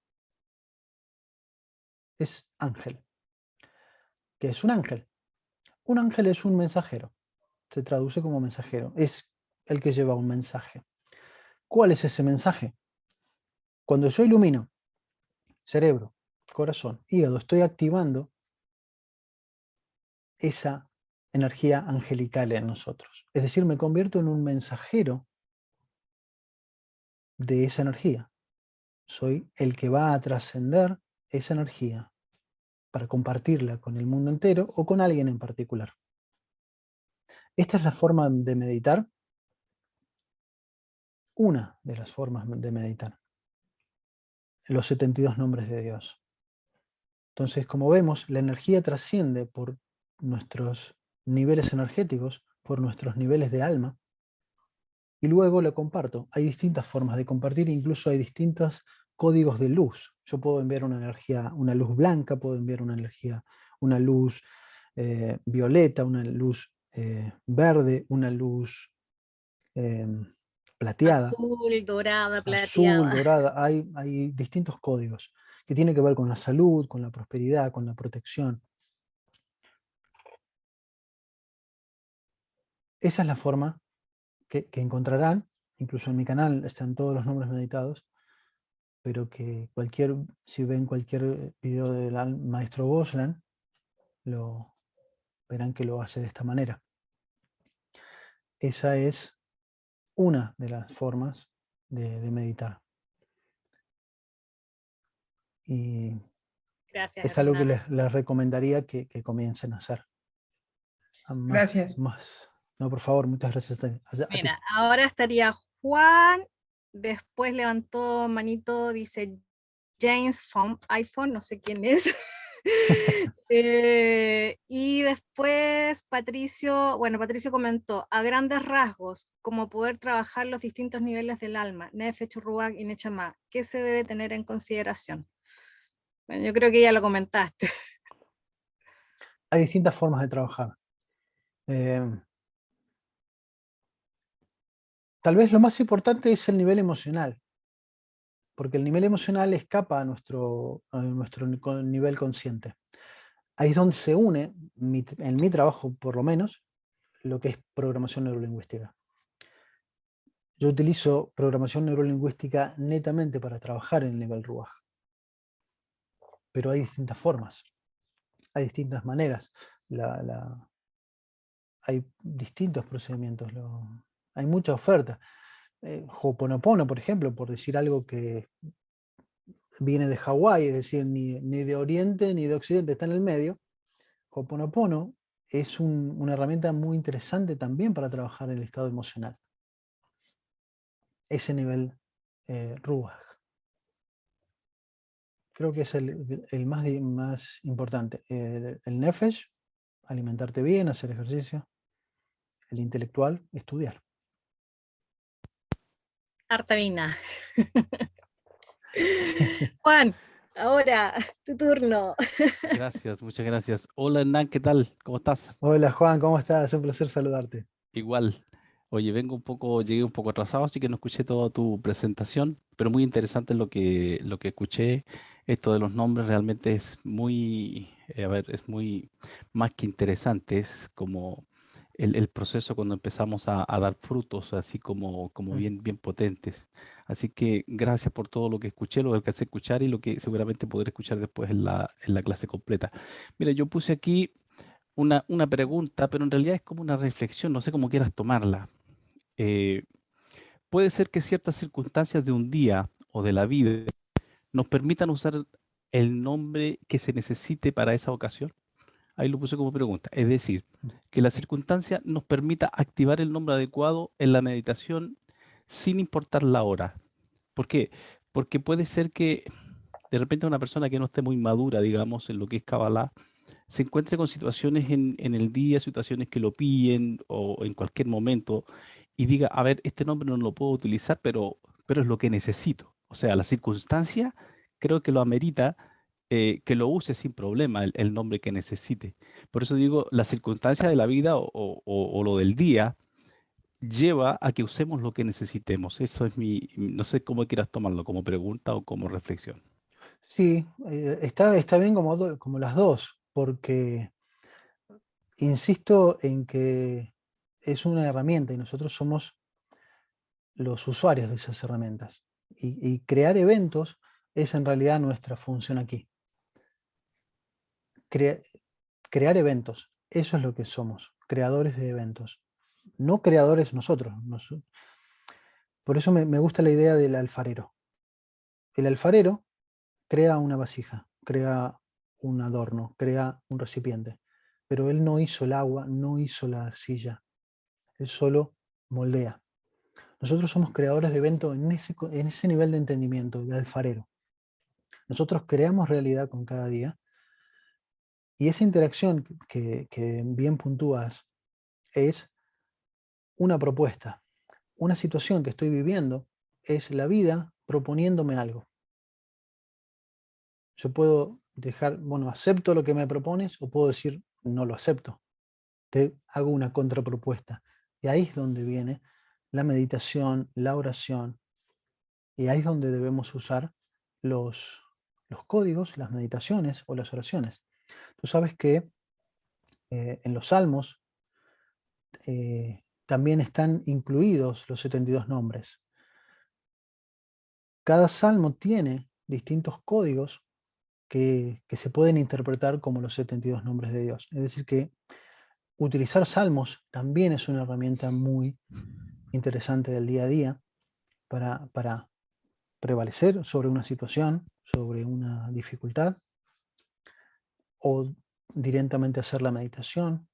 Speaker 1: es ángel. ¿Qué es un ángel? Un ángel es un mensajero. Se traduce como mensajero. Es el que lleva un mensaje. ¿Cuál es ese mensaje? Cuando yo ilumino cerebro, corazón, hígado, estoy activando esa energía angelical en nosotros. Es decir, me convierto en un mensajero de esa energía. Soy el que va a trascender esa energía para compartirla con el mundo entero o con alguien en particular. Esta es la forma de meditar, una de las formas de meditar, los 72 nombres de Dios. Entonces, como vemos, la energía trasciende por nuestros niveles energéticos, por nuestros niveles de alma, y luego lo comparto. Hay distintas formas de compartir, incluso hay distintos códigos de luz. Yo puedo enviar una energía, una luz blanca, puedo enviar una energía, una luz violeta, una luz verde, una luz plateada.
Speaker 2: Azul, dorada,
Speaker 1: Azul,
Speaker 2: plateada.
Speaker 1: dorada, hay distintos códigos que tienen que ver con la salud, con la prosperidad, con la protección. Esa es la forma que encontrarán, incluso en mi canal están todos los nombres meditados, pero que si ven cualquier video del maestro Goslan, verán que lo hace de esta manera. Esa es una de las formas de meditar. Y
Speaker 2: Gracias,
Speaker 1: es algo que
Speaker 2: Hernán.
Speaker 1: les recomendaría que comiencen a hacer.
Speaker 5: Gracias.
Speaker 1: No, por favor, muchas gracias a ti.
Speaker 2: Mira, ahora estaría Juan, después levantó manito, dice James from iPhone, no sé quién es. Y después Patricio comentó, a grandes rasgos, como poder trabajar los distintos niveles del alma, Nefesh, Ruach y Nechama, ¿qué se debe tener en consideración? Bueno, yo creo que ya lo comentaste.
Speaker 1: Hay distintas formas de trabajar. Tal vez lo más importante es el nivel emocional, porque el nivel emocional escapa a nuestro nivel consciente. Ahí es donde se une, en mi trabajo por lo menos, lo que es programación neurolingüística. Yo utilizo programación neurolingüística netamente para trabajar en el nivel Ruach. Pero hay distintas formas, hay distintas maneras. Hay distintos procedimientos, hay mucha oferta. Ho'oponopono, por ejemplo, por decir algo que viene de Hawái, es decir, ni de Oriente ni de Occidente, está en el medio. Ho'oponopono es una herramienta muy interesante también para trabajar en el estado emocional. Ese nivel Ruach. Creo que es el más importante. El Nefesh, alimentarte bien, hacer ejercicio. El intelectual, estudiar.
Speaker 2: Harta vina. Juan, ahora tu turno.
Speaker 6: Gracias, muchas gracias. Hola Hernán, ¿qué tal? ¿Cómo estás?
Speaker 1: Hola Juan, ¿cómo estás? Es un placer saludarte.
Speaker 6: Igual. Oye, llegué un poco atrasado, así que no escuché toda tu presentación, pero muy interesante lo que escuché. Esto de los nombres realmente es muy, es muy más que interesante, es como el proceso cuando empezamos a dar frutos así como bien potentes. Así que gracias por todo lo que escuché, lo que alcancé a escuchar y lo que seguramente podré escuchar después en la clase completa. Mira, yo puse aquí una pregunta, pero en realidad es como una reflexión, no sé cómo quieras tomarla. Eh, Puede ser que ciertas circunstancias de un día o de la vida nos permitan usar el nombre que se necesite para esa ocasión. Ahí lo puse como pregunta. Es decir, que la circunstancia nos permita activar el nombre adecuado en la meditación sin importar la hora. ¿Por qué? Porque puede ser que de repente una persona que no esté muy madura, digamos, en lo que es Kabbalah, se encuentre con situaciones en el día, situaciones que lo pillen o en cualquier momento y diga, a ver, este nombre no lo puedo utilizar, pero es lo que necesito. O sea, la circunstancia creo que lo amerita, que lo use sin problema el nombre que necesite. Por eso digo, la circunstancia de la vida o lo del día lleva a que usemos lo que necesitemos. Eso es no sé cómo quieras tomarlo, como pregunta o como reflexión.
Speaker 1: Sí, está bien como las dos, porque insisto en que es una herramienta y nosotros somos los usuarios de esas herramientas. Y crear eventos es en realidad nuestra función aquí. Crear eventos, eso es lo que somos, creadores de eventos. No creadores nosotros. Por eso me gusta la idea del alfarero. El alfarero crea una vasija, crea un adorno, crea un recipiente, pero él no hizo el agua, no hizo la arcilla, él solo moldea. Nosotros somos creadores de eventos en ese nivel de entendimiento, de alfarero. Nosotros creamos realidad con cada día y esa interacción que bien puntúas es una propuesta. Una situación que estoy viviendo es la vida proponiéndome algo. Yo puedo dejar, bueno, acepto lo que me propones o puedo decir, no lo acepto. Te hago una contrapropuesta. Y ahí es donde viene la meditación, la oración. Y ahí es donde debemos usar los códigos, las meditaciones o las oraciones. Tú sabes que en los salmos también están incluidos los 72 nombres. Cada salmo tiene distintos códigos que se pueden interpretar como los 72 nombres de Dios. Es decir, que utilizar salmos también es una herramienta muy interesante del día a día para prevalecer sobre una situación, sobre una dificultad, o directamente hacer la meditación.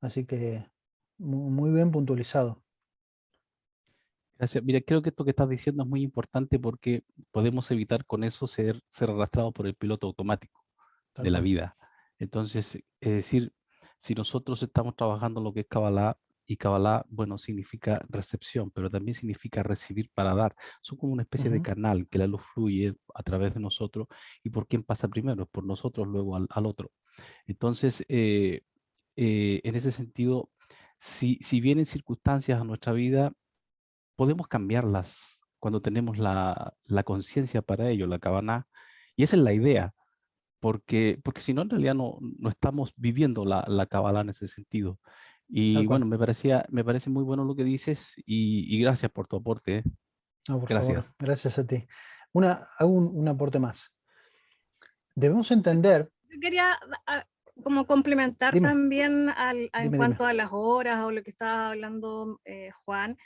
Speaker 1: Así que muy bien puntualizado.
Speaker 6: Gracias. Mira, creo que esto que estás diciendo es muy importante porque podemos evitar con eso ser arrastrados por el piloto automático
Speaker 1: Tal
Speaker 6: de la
Speaker 1: cual.
Speaker 6: vida. Entonces, es decir, si nosotros estamos trabajando en lo que es Kabbalah, y Kabbalah, bueno, significa recepción, pero también significa recibir para dar. Son como una especie de canal que la luz fluye a través de nosotros. ¿Y por quién pasa primero? Por nosotros, luego al otro. Entonces, en ese sentido, si vienen circunstancias a nuestra vida, podemos cambiarlas cuando tenemos la conciencia para ello, la cabana. Y esa es la idea, porque si no, en realidad no estamos viviendo la Kabbalah en ese sentido.
Speaker 1: Tal
Speaker 6: Y bueno,
Speaker 1: cual.
Speaker 6: me parece muy bueno lo que dices y gracias por tu aporte.
Speaker 1: No, por favor,
Speaker 6: Gracias.
Speaker 1: gracias a ti. Hago un aporte más. Debemos entender.
Speaker 2: Yo quería como complementar
Speaker 1: Dime,
Speaker 2: también en
Speaker 1: dime.
Speaker 2: cuanto a las horas o lo que estaba hablando Juan,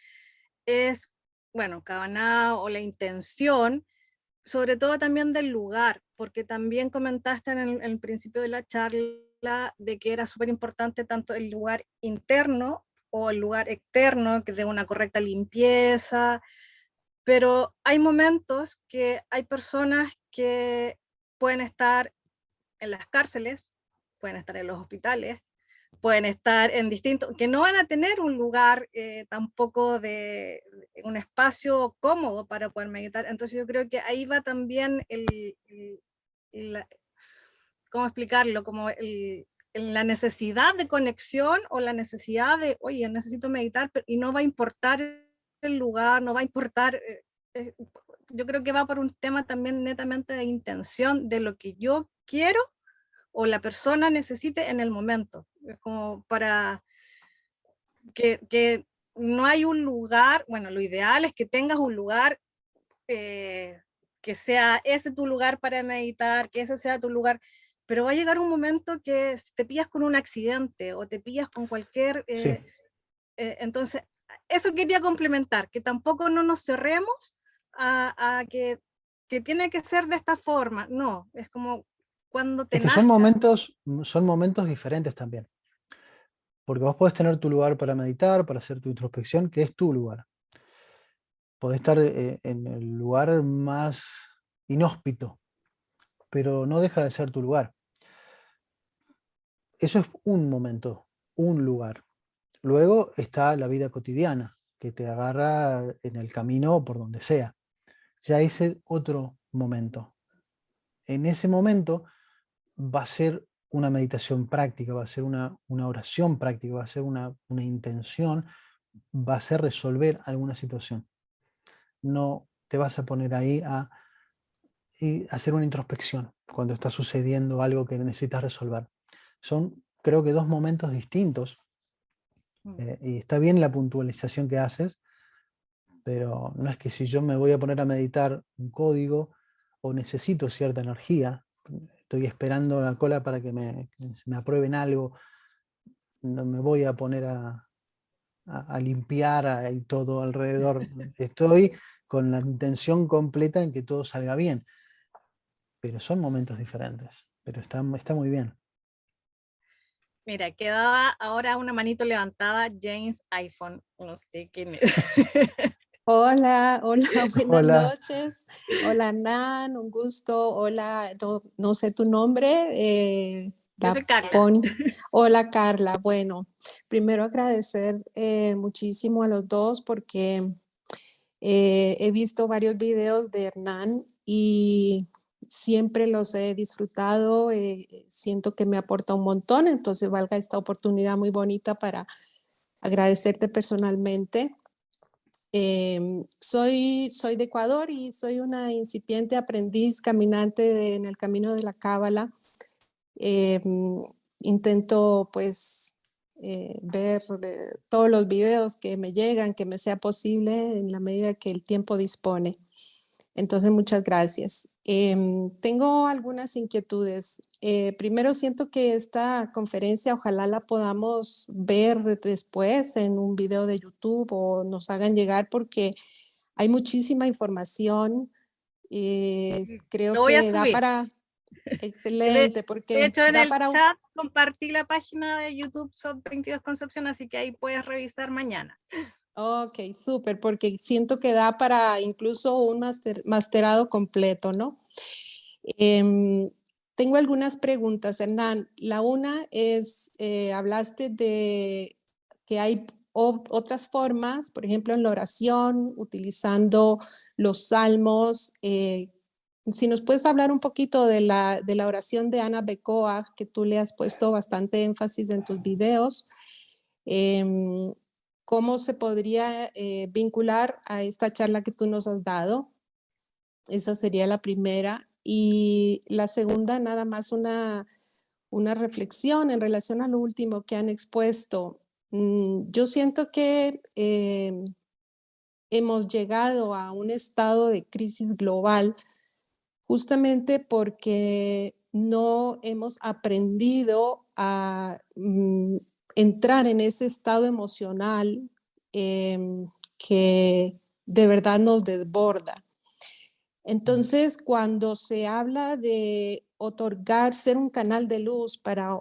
Speaker 2: es, bueno, Kavaná o la intención, sobre todo también del lugar, porque también comentaste en el principio de la charla de que era súper importante tanto el lugar interno o el lugar externo, que de una correcta limpieza, pero hay momentos que hay personas que pueden estar en las cárceles, pueden estar en los hospitales, pueden estar en distintos, que no van a tener un lugar tampoco de un espacio cómodo para poder meditar. Entonces yo creo que ahí va también ¿cómo explicarlo? Como la necesidad de conexión o la necesidad de, oye, necesito meditar, y no va a importar el lugar, no va a importar, yo creo que va por un tema también netamente de intención, de lo que yo quiero o la persona necesite en el momento. Es como para que no hay un lugar, bueno, lo ideal es que tengas un lugar que sea ese tu lugar para meditar, que ese sea tu lugar, pero va a llegar un momento que si te pillas con un accidente o te pillas con cualquier...
Speaker 1: Sí,
Speaker 2: entonces, eso quería complementar, que tampoco no nos cerremos a que tiene que ser de esta forma, no, es como cuando te
Speaker 1: es que
Speaker 2: nazca.
Speaker 1: son momentos diferentes también. Porque vos podés tener tu lugar para meditar, para hacer tu introspección, que es tu lugar. Podés estar en el lugar más inhóspito, pero no deja de ser tu lugar. Eso es un momento, un lugar. Luego está la vida cotidiana, que te agarra en el camino por donde sea. Ya ese es otro momento. En ese momento va a ser una meditación práctica, va a ser una oración práctica, va a ser una intención, va a ser resolver alguna situación. No te vas a poner ahí a hacer una introspección cuando está sucediendo algo que necesitas resolver. Son, creo que, dos momentos distintos. Y está bien la puntualización que haces, pero no es que si yo me voy a poner a meditar un código o necesito cierta energía, estoy esperando la cola para que me aprueben algo, no me voy a poner a limpiar ahí todo alrededor. Estoy con la intención completa en que todo salga bien, pero son momentos diferentes, pero está muy bien.
Speaker 2: Mira, quedaba ahora una manito levantada, James iPhone, no sé quién es.
Speaker 7: Hola, hola, buenas
Speaker 1: Hola,
Speaker 7: noches. Hola, Nan, un gusto. Hola, no sé tu nombre.
Speaker 2: Yo soy Carla.
Speaker 7: Hola, Carla. Bueno, primero agradecer muchísimo a los dos porque he visto varios videos de Hernán y siempre los he disfrutado. Siento que me aporta un montón, entonces valga esta oportunidad muy bonita para agradecerte personalmente. Soy de Ecuador y soy una incipiente aprendiz caminante en el camino de la Cábala. Intento pues ver todos los videos que me llegan, que me sea posible en la medida que el tiempo dispone. Entonces, muchas gracias. Tengo algunas inquietudes. Primero, siento que esta conferencia ojalá la podamos ver después en un video de YouTube o nos hagan llegar porque hay muchísima información. Creo
Speaker 2: Lo voy a
Speaker 7: que da
Speaker 2: subir.
Speaker 7: para...
Speaker 2: De,
Speaker 7: Excelente,
Speaker 2: de
Speaker 7: porque
Speaker 2: hecho, en
Speaker 7: da
Speaker 2: el
Speaker 7: para un...
Speaker 2: chat compartí la página de YouTube SOT 22 Concepción, así que ahí puedes revisar mañana.
Speaker 7: Ok, súper, porque siento que da para incluso un masterado completo, ¿no? Em, Tengo algunas preguntas, Hernán. La una es, hablaste de que hay otras formas, por ejemplo, en la oración, utilizando los salmos. Si nos puedes hablar un poquito de la oración de Ana Becoa, que tú le has puesto bastante énfasis en tus videos. Em, ¿Cómo se podría vincular a esta charla que tú nos has dado? Esa sería la primera. Y la segunda, nada más una reflexión en relación a lo último que han expuesto. Yo siento que hemos llegado a un estado de crisis global justamente porque no hemos aprendido a entrar en ese estado emocional que de verdad nos desborda. Entonces, cuando se habla de otorgar, ser un canal de luz para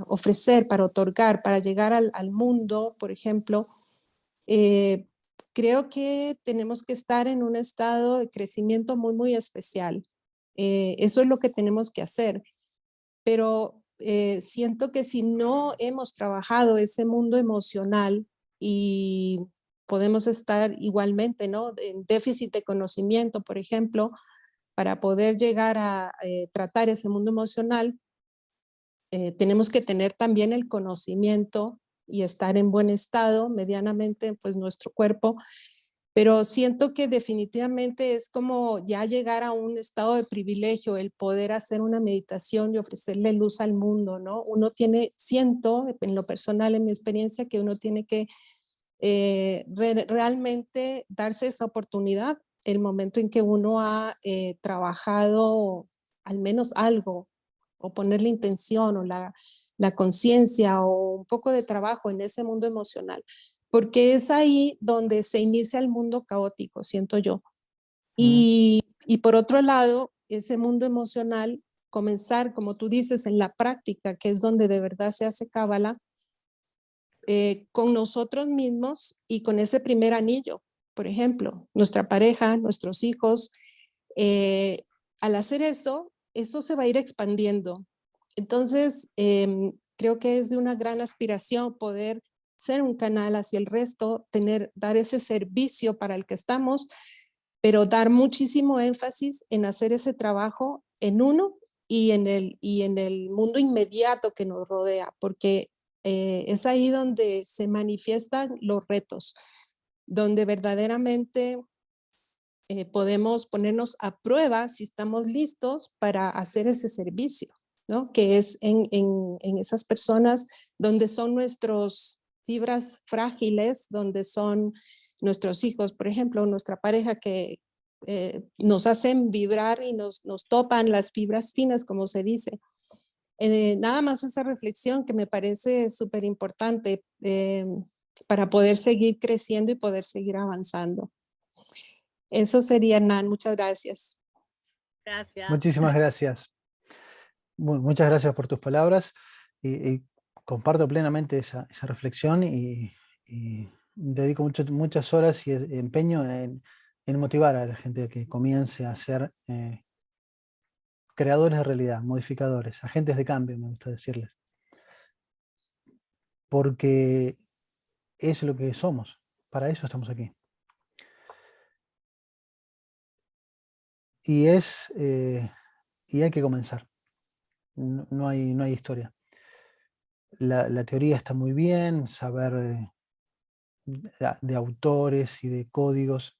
Speaker 7: ofrecer, para otorgar, para llegar al mundo, por ejemplo, eh, creo que tenemos que estar en un estado de crecimiento muy, muy especial. Eso es lo que tenemos que hacer. Pero siento que si no hemos trabajado ese mundo emocional y podemos estar igualmente, ¿no? En déficit de conocimiento, por ejemplo, para poder llegar a tratar ese mundo emocional, tenemos que tener también el conocimiento y estar en buen estado medianamente, pues nuestro cuerpo pero siento que definitivamente es como ya llegar a un estado de privilegio, el poder hacer una meditación y ofrecerle luz al mundo, ¿no? Uno tiene, siento en lo personal, en mi experiencia, que uno tiene que realmente darse esa oportunidad el momento en que uno ha trabajado al menos algo, o ponerle intención, o la conciencia, o un poco de trabajo en ese mundo emocional, porque es ahí donde se inicia el mundo caótico, siento yo. Y por otro lado, ese mundo emocional, comenzar, como tú dices, en la práctica, que es donde de verdad se hace cábala, con nosotros mismos y con ese primer anillo, por ejemplo, nuestra pareja, nuestros hijos. Al hacer eso, eso se va a ir expandiendo. Entonces, creo que es de una gran aspiración poder ser un canal hacia el resto, dar ese servicio para el que estamos, pero dar muchísimo énfasis en hacer ese trabajo en uno y en el mundo inmediato que nos rodea, porque es ahí donde se manifiestan los retos, donde verdaderamente podemos ponernos a prueba si estamos listos para hacer ese servicio, ¿no? Que es en esas personas donde son nuestros fibras frágiles, donde son nuestros hijos, por ejemplo, nuestra pareja, que nos hacen vibrar y nos topan las fibras finas, como se dice. Nada más esa reflexión que me parece súper importante para poder seguir creciendo y poder seguir avanzando. Eso sería, Nan. Muchas gracias.
Speaker 2: Gracias.
Speaker 1: Muchísimas gracias. Muchas gracias por tus palabras. Y comparto plenamente esa reflexión y dedico muchas horas y empeño en motivar a la gente que comience a ser creadores de realidad, modificadores, agentes de cambio, me gusta decirles. Porque es lo que somos, para eso estamos aquí. Y hay que comenzar. No hay historia. La teoría está muy bien, saber de autores y de códigos,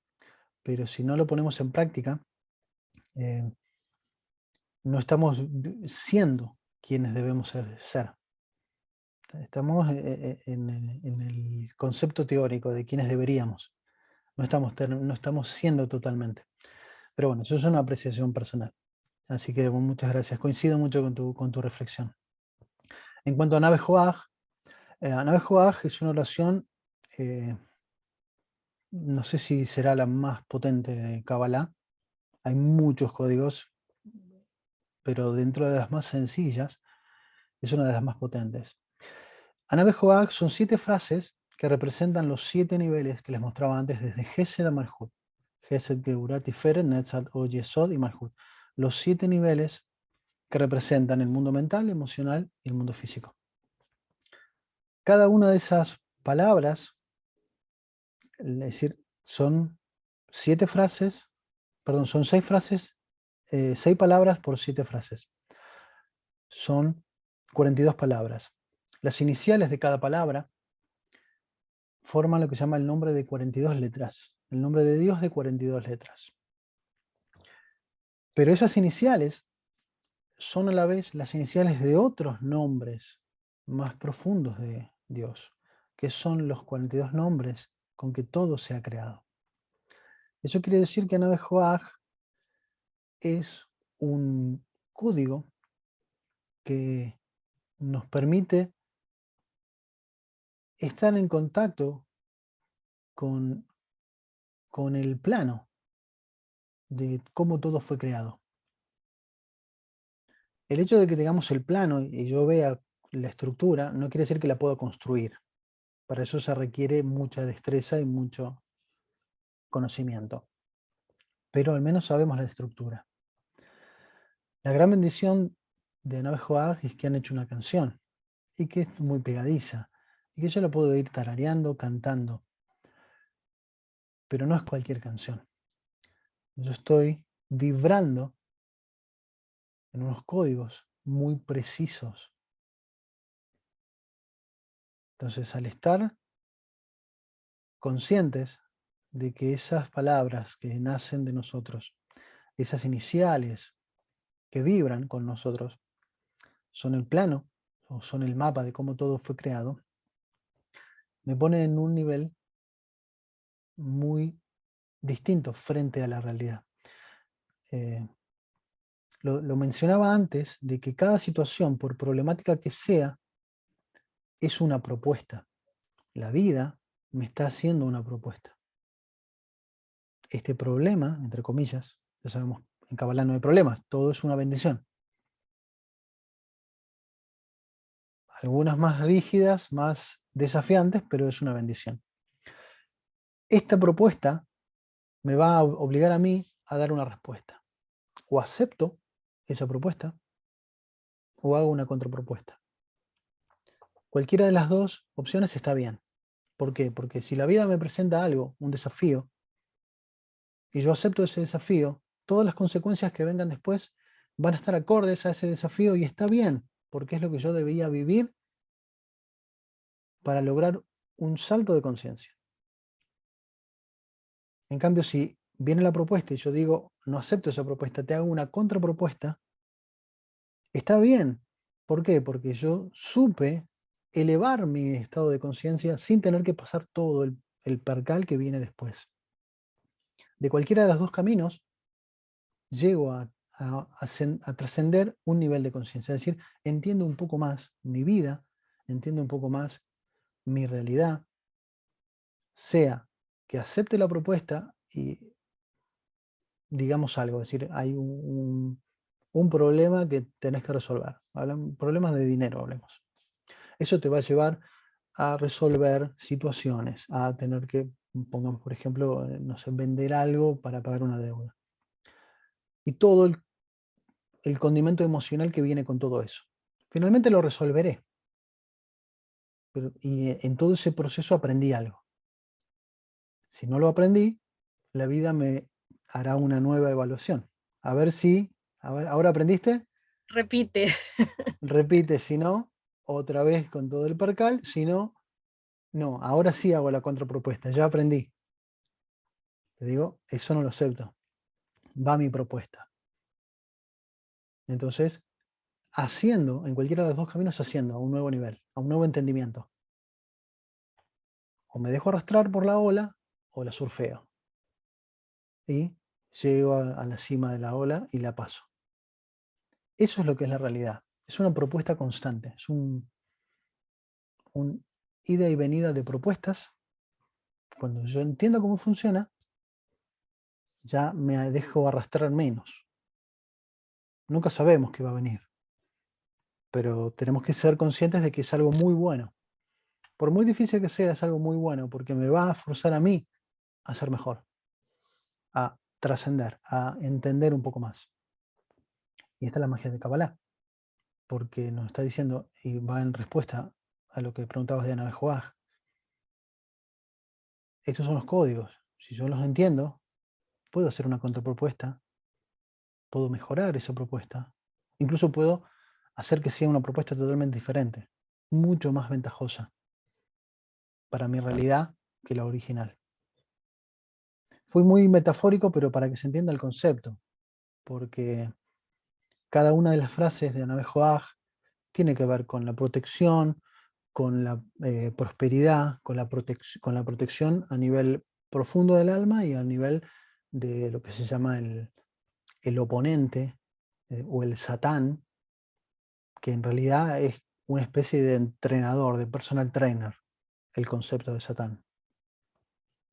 Speaker 1: pero si no lo ponemos en práctica, no estamos siendo quienes debemos ser. Estamos en el concepto teórico de quienes deberíamos. No estamos siendo totalmente. Pero bueno, eso es una apreciación personal. Así que muchas gracias. Coincido mucho con tu reflexión. En cuanto a Nave Joaj es una oración, no sé si será la más potente de Kabbalah. Hay muchos códigos, pero dentro de las más sencillas, es una de las más potentes. Nave Joaj son 7 frases que representan los 7 niveles que les mostraba antes, desde Gesed a Malhut. Gesed, Geurat, Tiferet, Netzat, Od, Yesod y Malhut. Los 7 niveles que representan el mundo mental, emocional y el mundo físico. Cada una de esas palabras, es decir, son 7 frases, perdón, son 6 frases, 6 palabras por 7 frases. Son 42 palabras. Las iniciales de cada palabra forman lo que se llama el nombre de 42 letras, el nombre de Dios de 42 letras. Pero esas iniciales son a la vez las iniciales de otros nombres más profundos de Dios, que son los 42 nombres con que todo se ha creado. Eso quiere decir que Nave Joaj es un código que nos permite estar en contacto con el plano de cómo todo fue creado. El hecho de que tengamos el plano y yo vea la estructura no quiere decir que la pueda construir. Para eso se requiere mucha destreza y mucho conocimiento. Pero al menos sabemos la estructura. La gran bendición de Nave Joaj es que han hecho una canción y que es muy pegadiza y que yo la puedo ir tarareando, cantando. Pero no es cualquier canción. Yo estoy vibrando en unos códigos muy precisos. Entonces, al estar conscientes de que esas palabras que nacen de nosotros, esas iniciales que vibran con nosotros, son el plano o son el mapa de cómo todo fue creado, me pone en un nivel muy distinto frente a la realidad. Lo mencionaba antes, de que cada situación, por problemática que sea, es una propuesta. La vida me está haciendo una propuesta. Este problema, entre comillas, ya sabemos, en Kabbalah no hay problemas, todo es una bendición. Algunas más rígidas, más desafiantes, pero es una bendición. Esta propuesta me va a obligar a mí a dar una respuesta. O acepto esa propuesta, o hago una contrapropuesta. Cualquiera de las dos opciones está bien. ¿Por qué? Porque si la vida me presenta algo, un desafío, y yo acepto ese desafío, todas las consecuencias que vengan después van a estar acordes a ese desafío y está bien, porque es lo que yo debía vivir para lograr un salto de conciencia. En cambio, si viene la propuesta y yo digo, no acepto esa propuesta, te hago una contrapropuesta, está bien. ¿Por qué? Porque yo supe elevar mi estado de conciencia sin tener que pasar todo el percal que viene después. De cualquiera de los dos caminos, llego a trascender un nivel de conciencia. Es decir, entiendo un poco más mi vida, entiendo un poco más mi realidad, sea que acepte la propuesta y digamos algo, es decir, hay un problema que tenés que resolver. Problemas de dinero, hablemos. Eso te va a llevar a resolver situaciones, a tener que, pongamos por ejemplo, no sé, vender algo para pagar una deuda. Y todo el condimento emocional que viene con todo eso. Finalmente lo resolveré. Y en todo ese proceso aprendí algo. Si no lo aprendí, la vida me hará una nueva evaluación. A ver si, ¿ahora aprendiste?
Speaker 2: Repite.
Speaker 1: Repite, si no, otra vez con todo el percal, si no, no, ahora sí hago la contrapropuesta, ya aprendí. Te digo, eso no lo acepto. Va mi propuesta. Entonces, haciendo, en cualquiera de los dos caminos, haciendo a un nuevo nivel, a un nuevo entendimiento. O me dejo arrastrar por la ola, o la surfeo. Y llego a la cima de la ola y la paso. Eso es lo que es la realidad. Es una propuesta constante. Es un ida y venida de propuestas. Cuando yo entiendo cómo funciona, ya me dejo arrastrar menos. Nunca sabemos qué va a venir. Pero tenemos que ser conscientes de que es algo muy bueno. Por muy difícil que sea, es algo muy bueno, porque me va a forzar a mí a ser mejor, a trascender, a entender un poco más. Y esta es la magia de Kabbalah, porque nos está diciendo, y va en respuesta a lo que preguntabas de Ana Bejoaj, estos son los códigos. Si yo los entiendo, puedo hacer una contrapropuesta, puedo mejorar esa propuesta, incluso puedo hacer que sea una propuesta totalmente diferente, mucho más ventajosa para mi realidad que la original. Fui muy metafórico, pero para que se entienda el concepto, porque cada una de las frases de Ana Bejoaj tiene que ver con la protección, con la prosperidad, con la protección a nivel profundo del alma y a nivel de lo que se llama el oponente o el satán, que en realidad es una especie de entrenador, de personal trainer, el concepto de satán.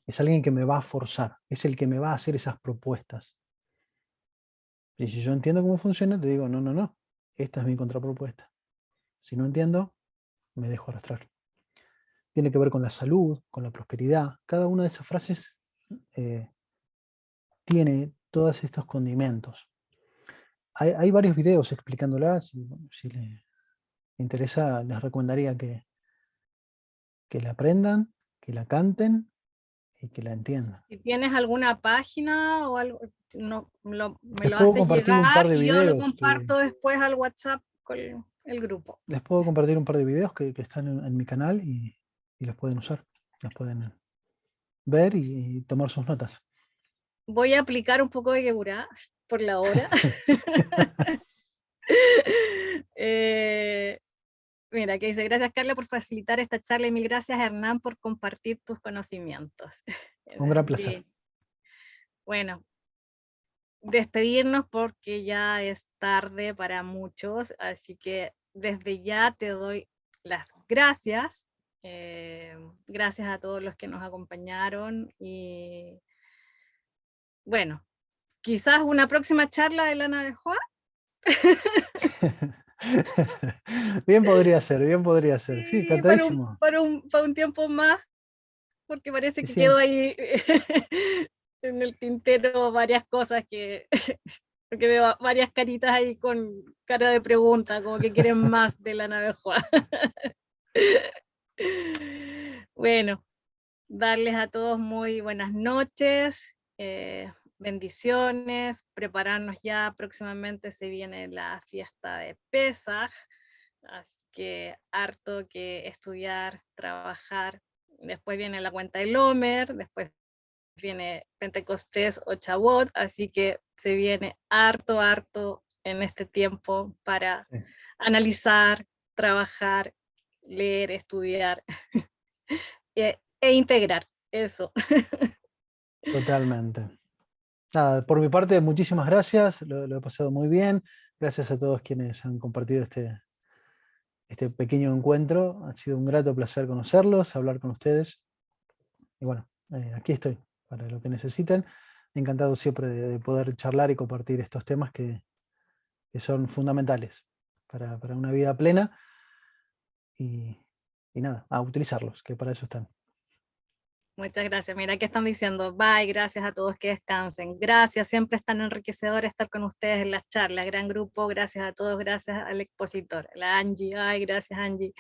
Speaker 1: Es alguien que me va a forzar, es el que me va a hacer esas propuestas. Y si yo entiendo cómo funciona, te digo, no, esta es mi contrapropuesta. Si no entiendo, me dejo arrastrar. Tiene que ver con la salud, con la prosperidad. Cada una de esas frases tiene todos estos condimentos. Hay varios videos explicándolas. Si les interesa, les recomendaría que la aprendan, que la canten y que la entiendan.
Speaker 2: Si tienes alguna página o algo, me lo
Speaker 1: Les puedo
Speaker 2: haces
Speaker 1: compartir un
Speaker 2: llegar
Speaker 1: par de
Speaker 2: y yo lo
Speaker 1: videos.
Speaker 2: comparto después al WhatsApp con el grupo.
Speaker 1: Les puedo compartir un par de videos que están en mi canal y los pueden usar. Los pueden ver y tomar sus notas.
Speaker 2: Voy a aplicar un poco de Geburá por la hora. Mira, que dice, gracias Carla por facilitar esta charla y mil gracias Hernán por compartir tus conocimientos.
Speaker 1: Un gran placer.
Speaker 2: Sí. Bueno, despedirnos porque ya es tarde para muchos, así que desde ya te doy las gracias. Gracias a todos los que nos acompañaron y bueno, quizás una próxima charla de Lana de Juan.
Speaker 1: Bien podría ser, bien podría ser. Sí,
Speaker 2: Sí,
Speaker 1: cantadísimo.
Speaker 2: para un tiempo más, porque parece
Speaker 1: Sí,
Speaker 2: que
Speaker 1: sí.
Speaker 2: quedó ahí en el tintero varias cosas que, porque veo varias caritas ahí con cara de pregunta, como que quieren más de la nave Juan. Bueno, darles a todos muy buenas noches, bendiciones, prepararnos ya, próximamente se viene la fiesta de Pesaj, así que harto que estudiar, trabajar, después viene la cuenta del Omer, después viene Pentecostés o Chabot, así que se viene harto en este tiempo para
Speaker 1: Sí.
Speaker 2: analizar, trabajar, leer, estudiar e integrar eso.
Speaker 1: Totalmente. Nada, por mi parte, muchísimas gracias, lo he pasado muy bien. Gracias a todos quienes han compartido este pequeño encuentro. Ha sido un grato placer conocerlos, hablar con ustedes. Y bueno, aquí estoy para lo que necesiten. Encantado siempre de poder charlar y compartir estos temas que son fundamentales para una vida plena. Y nada, a utilizarlos, que para eso están.
Speaker 2: Muchas gracias. Mira, ¿qué están diciendo? Bye, gracias a todos, que descansen. Gracias, siempre es tan enriquecedor estar con ustedes en las charlas. Gran grupo, gracias a todos, gracias al expositor. La Angie, ay, gracias Angie.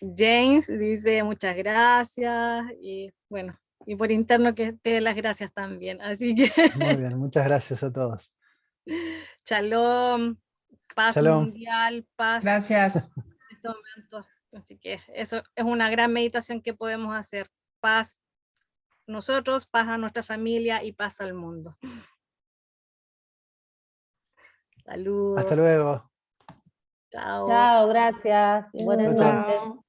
Speaker 2: James dice muchas gracias y bueno, y por interno que te dé las gracias también. Así que
Speaker 1: Muy bien, muchas gracias a todos.
Speaker 2: shalom, paz
Speaker 1: Shalom.
Speaker 2: mundial, paz
Speaker 5: Gracias.
Speaker 2: en este momento. Así que eso es una gran meditación que podemos hacer. Paz nosotros, paz a nuestra familia y paz al mundo. Saludos.
Speaker 1: Hasta luego.
Speaker 2: Chao.
Speaker 3: Chao, gracias. Buenas
Speaker 1: Chao, chao.
Speaker 3: noches.